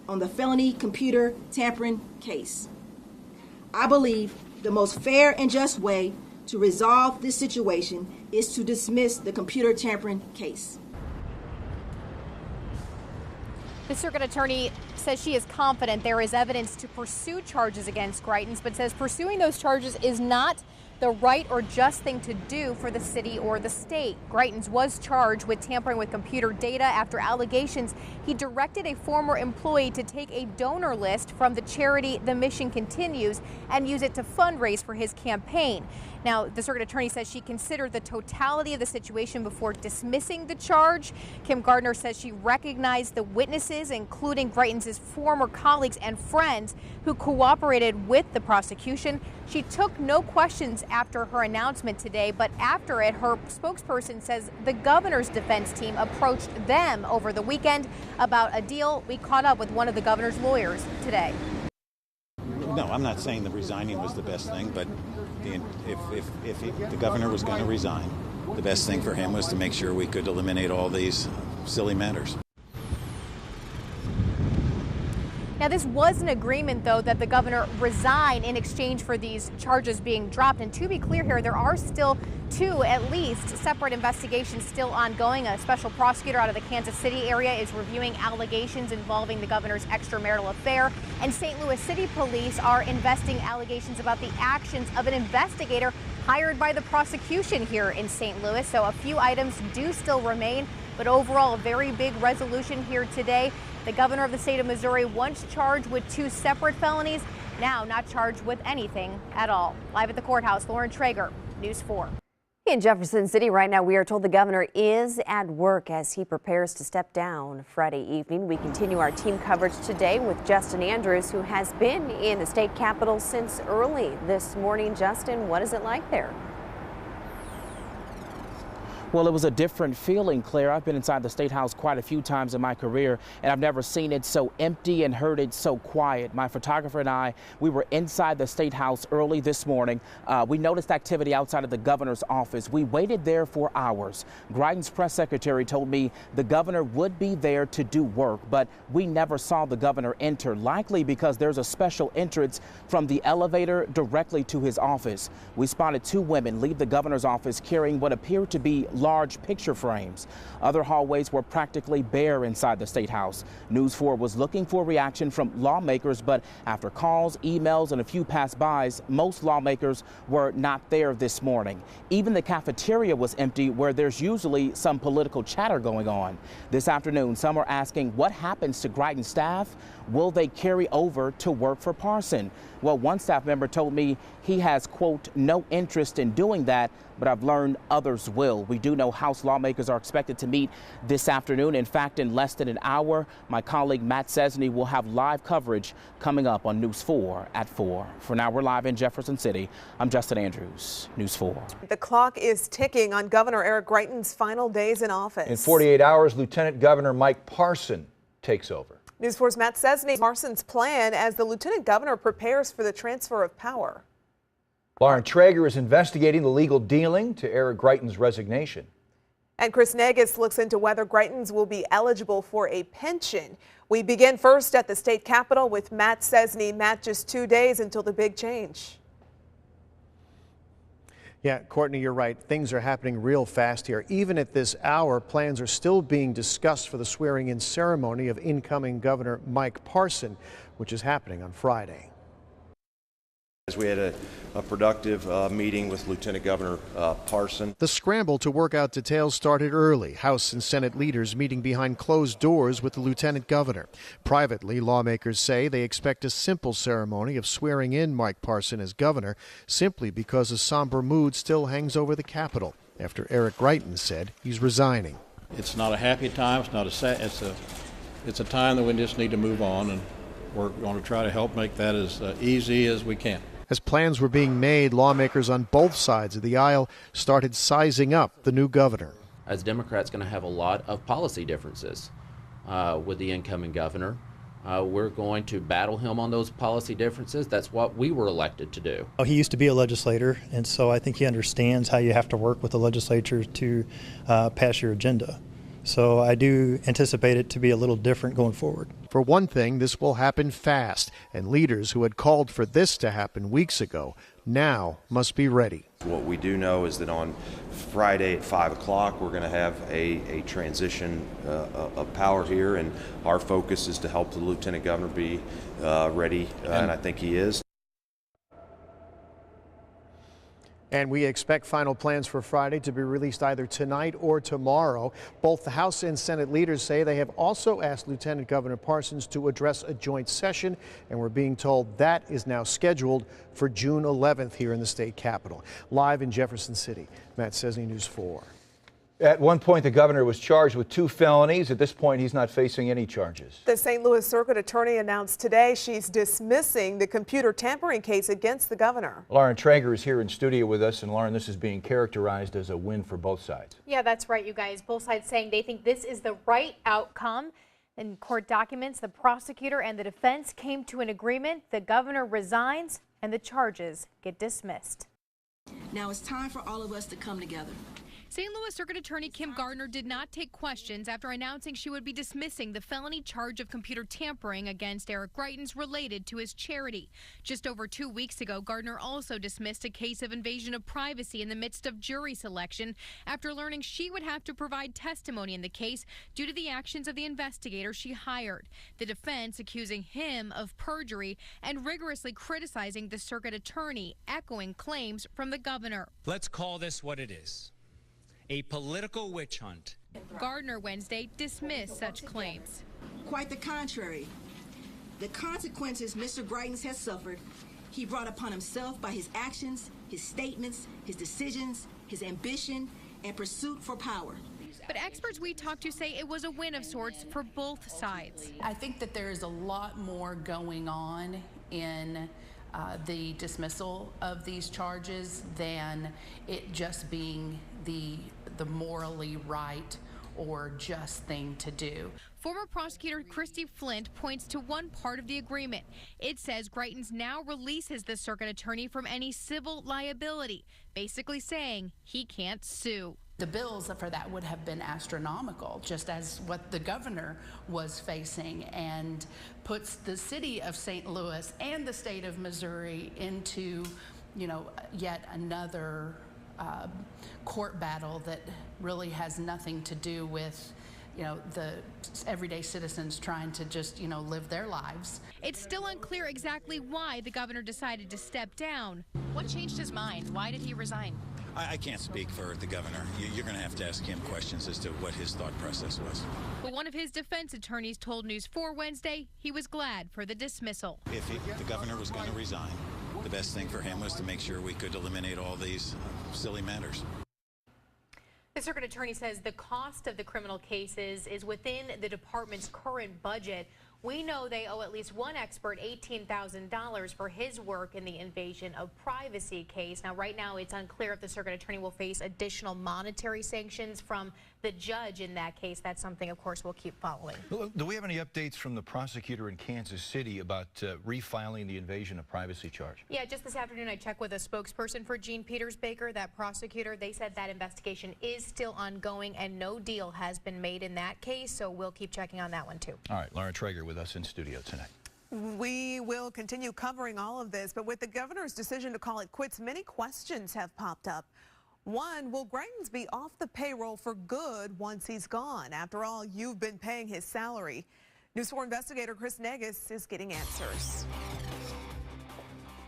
on the felony computer tampering case. I believe the most fair and just way to resolve this situation is to dismiss the computer tampering case. The circuit attorney says she is confident there is evidence to pursue charges against Greitens, but says pursuing those charges is not the right or just thing to do for the city or the state. Greitens was charged with tampering with computer data after allegations he directed a former employee to take a donor list from the charity The Mission Continues and use it to fundraise for his campaign. Now, the circuit attorney says she considered the totality of the situation before dismissing the charge. Kim Gardner says she recognized the witnesses, including Greitens' former colleagues and friends who cooperated with the prosecution. She took no questions after her announcement today, but after it, her spokesperson says the governor's defense team approached them over the weekend about a deal. We caught up with one of the governor's lawyers today. No, I'm not saying that resigning was the best thing, but if the governor was going to resign, the best thing for him was to make sure we could eliminate all these silly matters. Now, this was an agreement, though, that the governor resign in exchange for these charges being dropped. And to be clear here, there are still two, at least, separate investigations still ongoing. A special prosecutor out of the Kansas City area is reviewing allegations involving the governor's extramarital affair. And St. Louis City Police are investigating allegations about the actions of an investigator hired by the prosecution here in St. Louis. So a few items do still remain, but overall, a very big resolution here today. The governor of the state of Missouri, once charged with two separate felonies, now not charged with anything at all. Live at the courthouse, Lauren Traeger, News 4. In Jefferson City right now, we are told the governor is at work as he prepares to step down Friday evening. We continue our team coverage today with Justin Andrews, who has been in the state capitol since early this morning. Justin, what is it like there? Well, it was a different feeling, Claire. I've been inside the State House quite a few times in my career, and I've never seen it so empty and heard it so quiet. My photographer and I, we were inside the State House early this morning. We noticed activity outside of the governor's office. We waited there for hours. Greitens' press secretary told me the governor would be there to do work, but we never saw the governor enter, likely because there's a special entrance from the elevator directly to his office. We spotted two women leave the governor's office carrying what appeared to be large picture frames. Other hallways were practically bare inside the State House. News 4 was looking for reaction from lawmakers, but after calls, emails, and a few pass-bys, most lawmakers were not there this morning. Even the cafeteria was empty, where there's usually some political chatter going on. This afternoon, some are asking what happens to Greitens' staff. Will they carry over to work for Parson? Well, one staff member told me he has, quote, no interest in doing that, but I've learned others will. We do know House lawmakers are expected to meet this afternoon. In fact, in less than an hour, my colleague Matt Cesney will have live coverage coming up on News 4 at 4. For now, we're live in Jefferson City. I'm Justin Andrews, News 4. The clock is ticking on Governor Eric Greitens' final days in office. In 48 hours, Lieutenant Governor Mike Parson takes over. News 4's Matt Cesney. Parson's plan as the lieutenant governor prepares for the transfer of power. Lauren Traeger is investigating the legal dealing to Eric Greitens' resignation. And Chris Negus looks into whether Greitens will be eligible for a pension. We begin first at the state capitol with Matt Cesney. Matt, just 2 days until the big change. Yeah, Courtney, you're right. Things are happening real fast here. Even at this hour, plans are still being discussed for the swearing-in ceremony of incoming Governor Mike Parson, which is happening on Friday. We had a productive meeting with Lieutenant Governor Parson. The scramble to work out details started early. House and Senate leaders meeting behind closed doors with the Lieutenant Governor. Privately, lawmakers say they expect a simple ceremony of swearing in Mike Parson as governor, simply because a somber mood still hangs over the Capitol after Eric Greitens said he's resigning. It's not a happy time. It's not a sad. It's a time that we just need to move on, and we're going to try to help make that as easy as we can. As plans were being made, lawmakers on both sides of the aisle started sizing up the new governor. As Democrats, going to have a lot of policy differences with the incoming governor. We're going to battle him on those policy differences. That's what we were elected to do. He used to be a legislator, and so I think he understands how you have to work with the legislature to pass your agenda. So I do anticipate it to be a little different going forward. For one thing, this will happen fast, and leaders who had called for this to happen weeks ago now must be ready. What we do know is that on Friday at 5 o'clock, we're going to have a transition of power here, and our focus is to help the Lieutenant Governor be ready, and I think he is. And we expect final plans for Friday to be released either tonight or tomorrow. Both the House and Senate leaders say they have also asked Lieutenant Governor Parsons to address a joint session, and we're being told that is now scheduled for June 11th here in the state capitol. Live in Jefferson City, Matt Cesney, News 4. At one point, the governor was charged with 2 felonies. At this point, he's not facing any charges. The St. Louis Circuit Attorney announced today she's dismissing the computer tampering case against the governor. Lauren Traeger is here in studio with us, and Lauren, this is being characterized as a win for both sides. Yeah, that's right, you guys. Both sides saying they think this is the right outcome. In court documents, the prosecutor and the defense came to an agreement. The governor resigns and the charges get dismissed. Now it's time for all of us to come together. St. Louis Circuit Attorney Kim Gardner did not take questions after announcing she would be dismissing the felony charge of computer tampering against Eric Greitens related to his charity. Just over 2 weeks ago, Gardner also dismissed a case of invasion of privacy in the midst of jury selection after learning she would have to provide testimony in the case due to the actions of the investigator she hired. The defense accusing him of perjury and rigorously criticizing the circuit attorney, echoing claims from the governor. Let's call this what it is. A political witch hunt. Gardner Wednesday dismissed such claims. Quite the contrary. The consequences Mr. Greitens has suffered, he brought upon himself by his actions, his statements, his decisions, his ambition, and pursuit for power. But experts we talked to say it was a win of sorts for both sides. I think that there is a lot more going on in the dismissal of these charges than it just being the morally right or just thing to do. Former prosecutor Christy Flint points to one part of the agreement. It says Greitens now releases the circuit attorney from any civil liability, basically saying he can't sue. The bills for that would have been astronomical, just as what the governor was facing, and puts the city of St. Louis and the state of Missouri into, yet another court battle that really has nothing to do with the everyday citizens trying to just, live their lives. It's still unclear exactly why the governor decided to step down. What changed his mind? Why did he resign? I can't speak for the governor. You're going to have to ask him questions as to what his thought process was. But one of his defense attorneys told News 4 Wednesday he was glad for the dismissal. If the governor was going to resign, the best thing for him was to make sure we could eliminate all these silly matters. The circuit attorney says the cost of the criminal cases is within the department's current budget. We know they owe at least one expert $18,000 for his work in the invasion of privacy case. Now, right now, it's unclear if the circuit attorney will face additional monetary sanctions from the judge in that case. That's something, of course, we'll keep following. Do we have any updates from the prosecutor in Kansas City about refiling the invasion of privacy charge? Yeah, just this afternoon, I checked with a spokesperson for Gene Petersbaker, that prosecutor. They said that investigation is still ongoing and no deal has been made in that case, so we'll keep checking on that one, too. All right, Laura Traeger with us in studio tonight. We will continue covering all of this, but with the governor's decision to call it quits, many questions have popped up. One, will Greitens be off the payroll for good once he's gone? After all, you've been paying his salary. News 4 investigator Chris Negus is getting answers.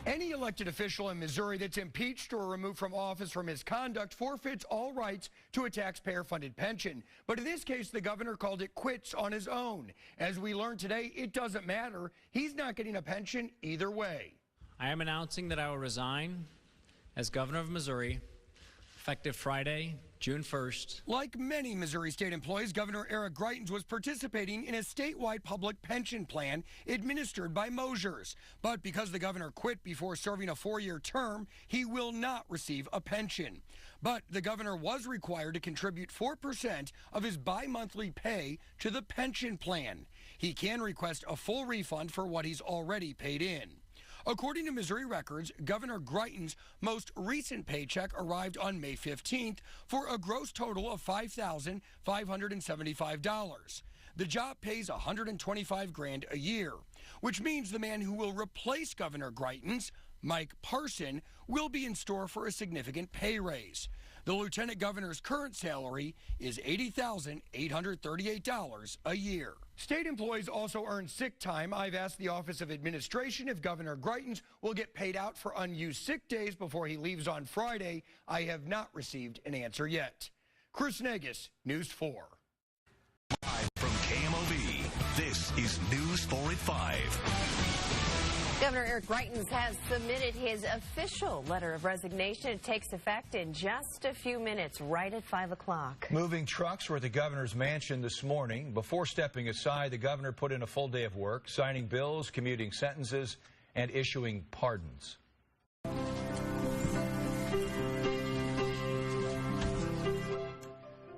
Any elected official in Missouri that's impeached or removed from office for misconduct forfeits all rights to a taxpayer-funded pension. But in this case, the governor called it quits on his own. As we learned today, it doesn't matter. He's not getting a pension either way. I am announcing that I will resign as governor of Missouri effective Friday, June 1st. Like many Missouri state employees, Governor Eric Greitens was participating in a statewide public pension plan administered by Mosier's. But because the governor quit before serving a 4-year term, he will not receive a pension. But the governor was required to contribute 4% of his bi-monthly pay to the pension plan. He can request a full refund for what he's already paid in. According to Missouri records, Governor Greitens' most recent paycheck arrived on May 15th for a gross total of $5,575. The job pays $125,000 a year, which means the man who will replace Governor Greitens, Mike Parson, will be in store for a significant pay raise. The lieutenant governor's current salary is $80,838 a year. State employees also earn sick time. I've asked the Office of Administration if Governor Greitens will get paid out for unused sick days before he leaves on Friday. I have not received an answer yet. Chris Negus, News 4. From KMOV, this is News 4 at 5. Governor Eric Greitens has submitted his official letter of resignation. It takes effect in just a few minutes, right at 5 o'clock. Moving trucks were at the governor's mansion this morning. Before stepping aside, the governor put in a full day of work, signing bills, commuting sentences, and issuing pardons.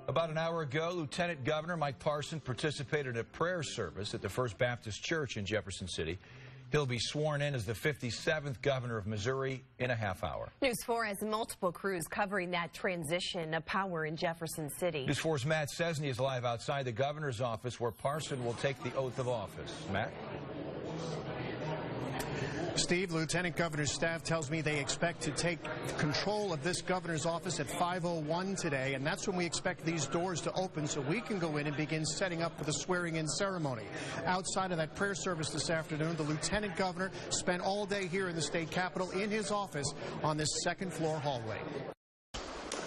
About an hour ago, Lieutenant Governor Mike Parson participated in a prayer service at the First Baptist Church in Jefferson City. He'll be sworn in as the 57th governor of Missouri in a half hour. News 4 has multiple crews covering that transition of power in Jefferson City. News 4's Matt Cesny is live outside the governor's office where Parson will take the oath of office. Matt? Steve, Lieutenant Governor's staff tells me they expect to take control of this governor's office at 5:01 today, and that's when we expect these doors to open so we can go in and begin setting up for the swearing-in ceremony. Outside of that prayer service this afternoon, the Lieutenant Governor spent all day here in the state capitol in his office on this second-floor hallway.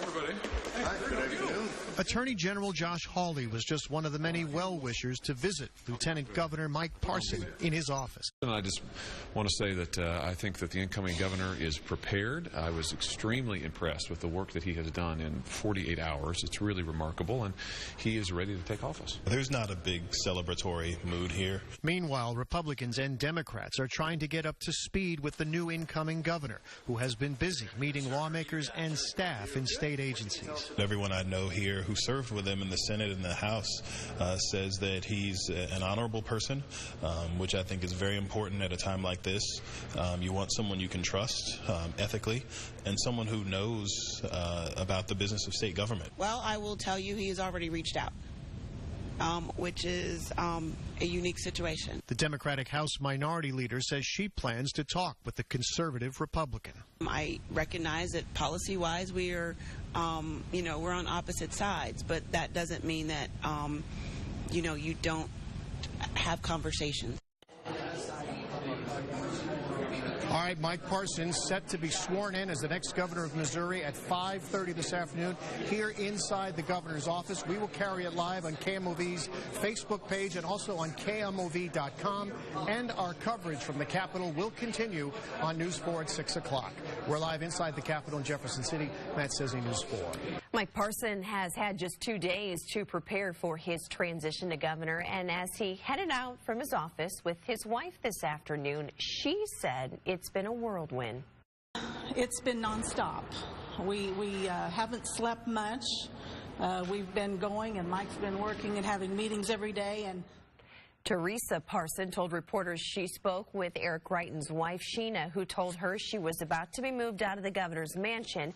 Everybody. Hi, good afternoon. Attorney General Josh Hawley was just one of the many well-wishers to visit Lieutenant Governor Mike Parson in his office. And I just want to say that I think that the incoming governor is prepared. I was extremely impressed with the work that he has done in 48 hours. It's really remarkable, and he is ready to take office. There's not a big celebratory mood here. Meanwhile, Republicans and Democrats are trying to get up to speed with the new incoming governor, who has been busy meeting lawmakers and staff in state agencies. Everyone I know here who served with him in the Senate and the House says that he's an honorable person, which I think is very important at a time like this. You want someone you can trust ethically and someone who knows about the business of state government. Well, I will tell you he has already reached out, which is a unique situation. The Democratic House Minority Leader says she plans to talk with the conservative Republican. I recognize that policy-wise we are, we're on opposite sides, but that doesn't mean that, you don't have conversations. All right, right, Mike Parsons set to be sworn in as the next governor of Missouri at 5:30 this afternoon here inside the governor's office. We will carry it live on KMOV's Facebook page and also on KMOV.com. And our coverage from the Capitol will continue on News 4 at 6 o'clock. We're live inside the Capitol in Jefferson City. Matt Sezzi, News 4. Mike Parsons has had just 2 days to prepare for his transition to governor, and as he headed out from his office with his wife this afternoon, she said it's been a whirlwind. It's been nonstop. We haven't slept much. We've been going, and Mike's been working and having meetings every day. And Teresa Parsons told reporters she spoke with Eric Greitens' wife, Sheena, who told her she was about to be moved out of the governor's mansion.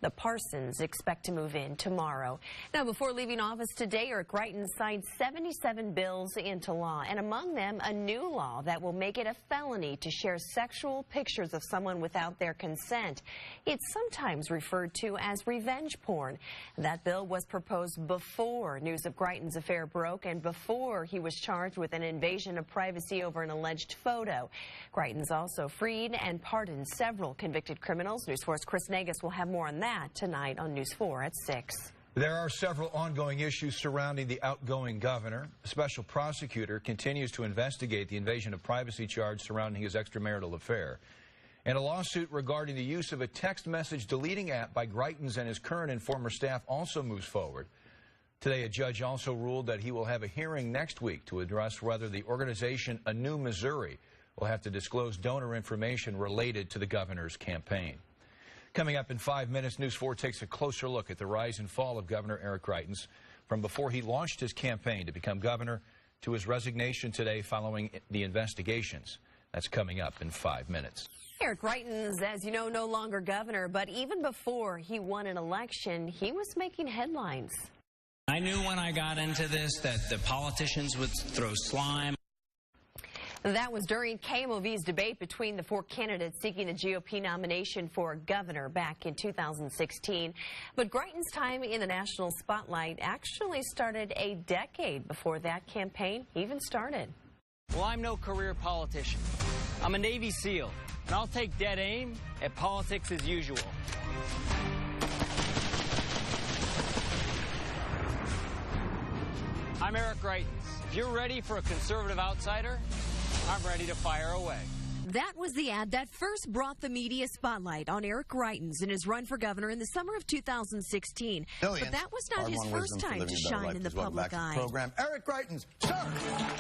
The Parsons expect to move in tomorrow. Now, before leaving office today, Eric Greitens signed 77 bills into law, and among them, a new law that will make it a felony to share sexual pictures of someone without their consent. It's sometimes referred to as revenge porn. That bill was proposed before news of Greitens' affair broke and before he was charged with an invasion of privacy over an alleged photo. Greitens also freed and pardoned several convicted criminals. News 4's Chris Nagus will have more on that tonight on News 4 at 6. There are several ongoing issues surrounding the outgoing governor. A special prosecutor continues to investigate the invasion of privacy charge surrounding his extramarital affair. And a lawsuit regarding the use of a text message deleting app by Greitens and his current and former staff also moves forward. Today, a judge also ruled that he will have a hearing next week to address whether the organization A New Missouri will have to disclose donor information related to the governor's campaign. Coming up in 5 minutes, News 4 takes a closer look at the rise and fall of Governor Eric Greitens from before he launched his campaign to become governor to his resignation today following the investigations. That's coming up in 5 minutes. Eric Greitens, as you know, no longer governor, but even before he won an election, he was making headlines. I knew when I got into this that the politicians would throw slime. That was during KMOV's debate between the 4 candidates seeking the GOP nomination for governor back in 2016. But Greitens' time in the national spotlight actually started a decade before that campaign even started. Well, I'm no career politician. I'm a Navy SEAL, and I'll take dead aim at politics as usual. I'm Eric Greitens. If you're ready for a conservative outsider, I'm ready to fire away. That was the ad that first brought the media spotlight on Eric Greitens in his run for governor in the summer of 2016. But that was not his first time to shine in the public eye. Program. Eric Greitens, sir!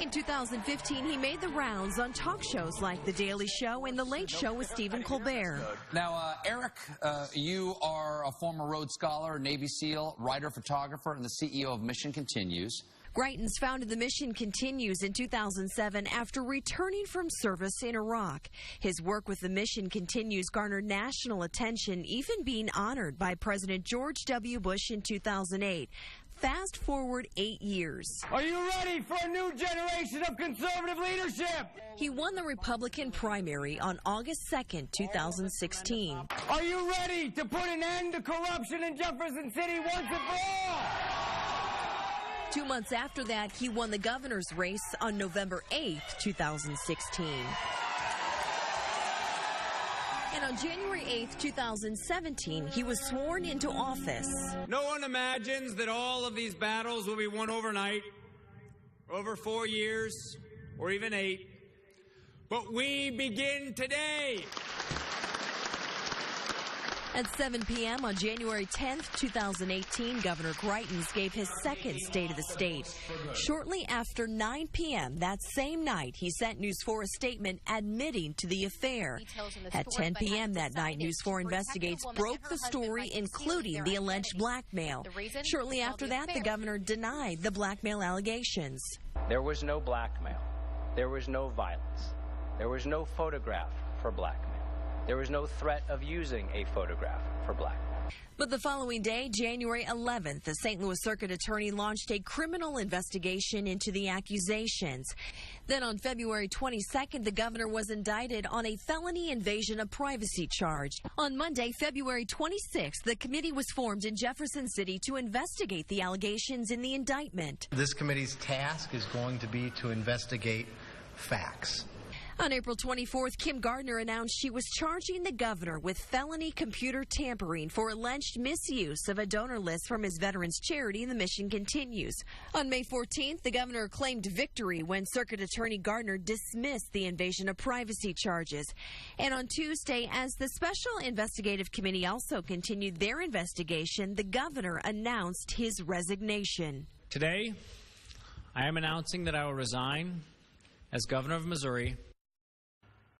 In 2015, he made the rounds on talk shows like The Daily Show and The Late Show with Stephen Colbert. Now, Eric, you are a former Rhodes Scholar, Navy SEAL, writer, photographer, and the CEO of Mission Continues. Greitens founded the Mission Continues in 2007 after returning from service in Iraq. His work with the Mission Continues garnered national attention, even being honored by President George W. Bush in 2008. Fast forward 8 years. Are you ready for a new generation of conservative leadership? He won the Republican primary on August 2nd, 2016. Are you ready to put an end to corruption in Jefferson City once and for all? 2 months after that, he won the governor's race on November 8th, 2016. And on January 8th, 2017, he was sworn into office. No one imagines that all of these battles will be won overnight, over 4 years, or even 8. But we begin today. At 7 p.m. on January 10th, 2018, Governor Greitens gave his second State of the State. Shortly after 9 p.m. that same night, he sent News 4 a statement admitting to the affair. At 10 p.m. that night, News 4 Investigates broke the story, including the alleged blackmail. Shortly after that, the governor denied the blackmail allegations. There was no blackmail. There was no violence. There was no photograph for blackmail. There was no threat of using a photograph for blackmail. But the following day, January 11th, the St. Louis Circuit Attorney launched a criminal investigation into the accusations. Then on February 22nd, the governor was indicted on a felony invasion of privacy charge. On Monday, February 26th, the committee was formed in Jefferson City to investigate the allegations in the indictment. This committee's task is going to be to investigate facts. On April 24th, Kim Gardner announced she was charging the governor with felony computer tampering for alleged misuse of a donor list from his veterans charity, The Mission Continues. On May 14th, the governor claimed victory when Circuit Attorney Gardner dismissed the invasion of privacy charges. And on Tuesday, as the Special Investigative Committee also continued their investigation, the governor announced his resignation. Today, I am announcing that I will resign as governor of Missouri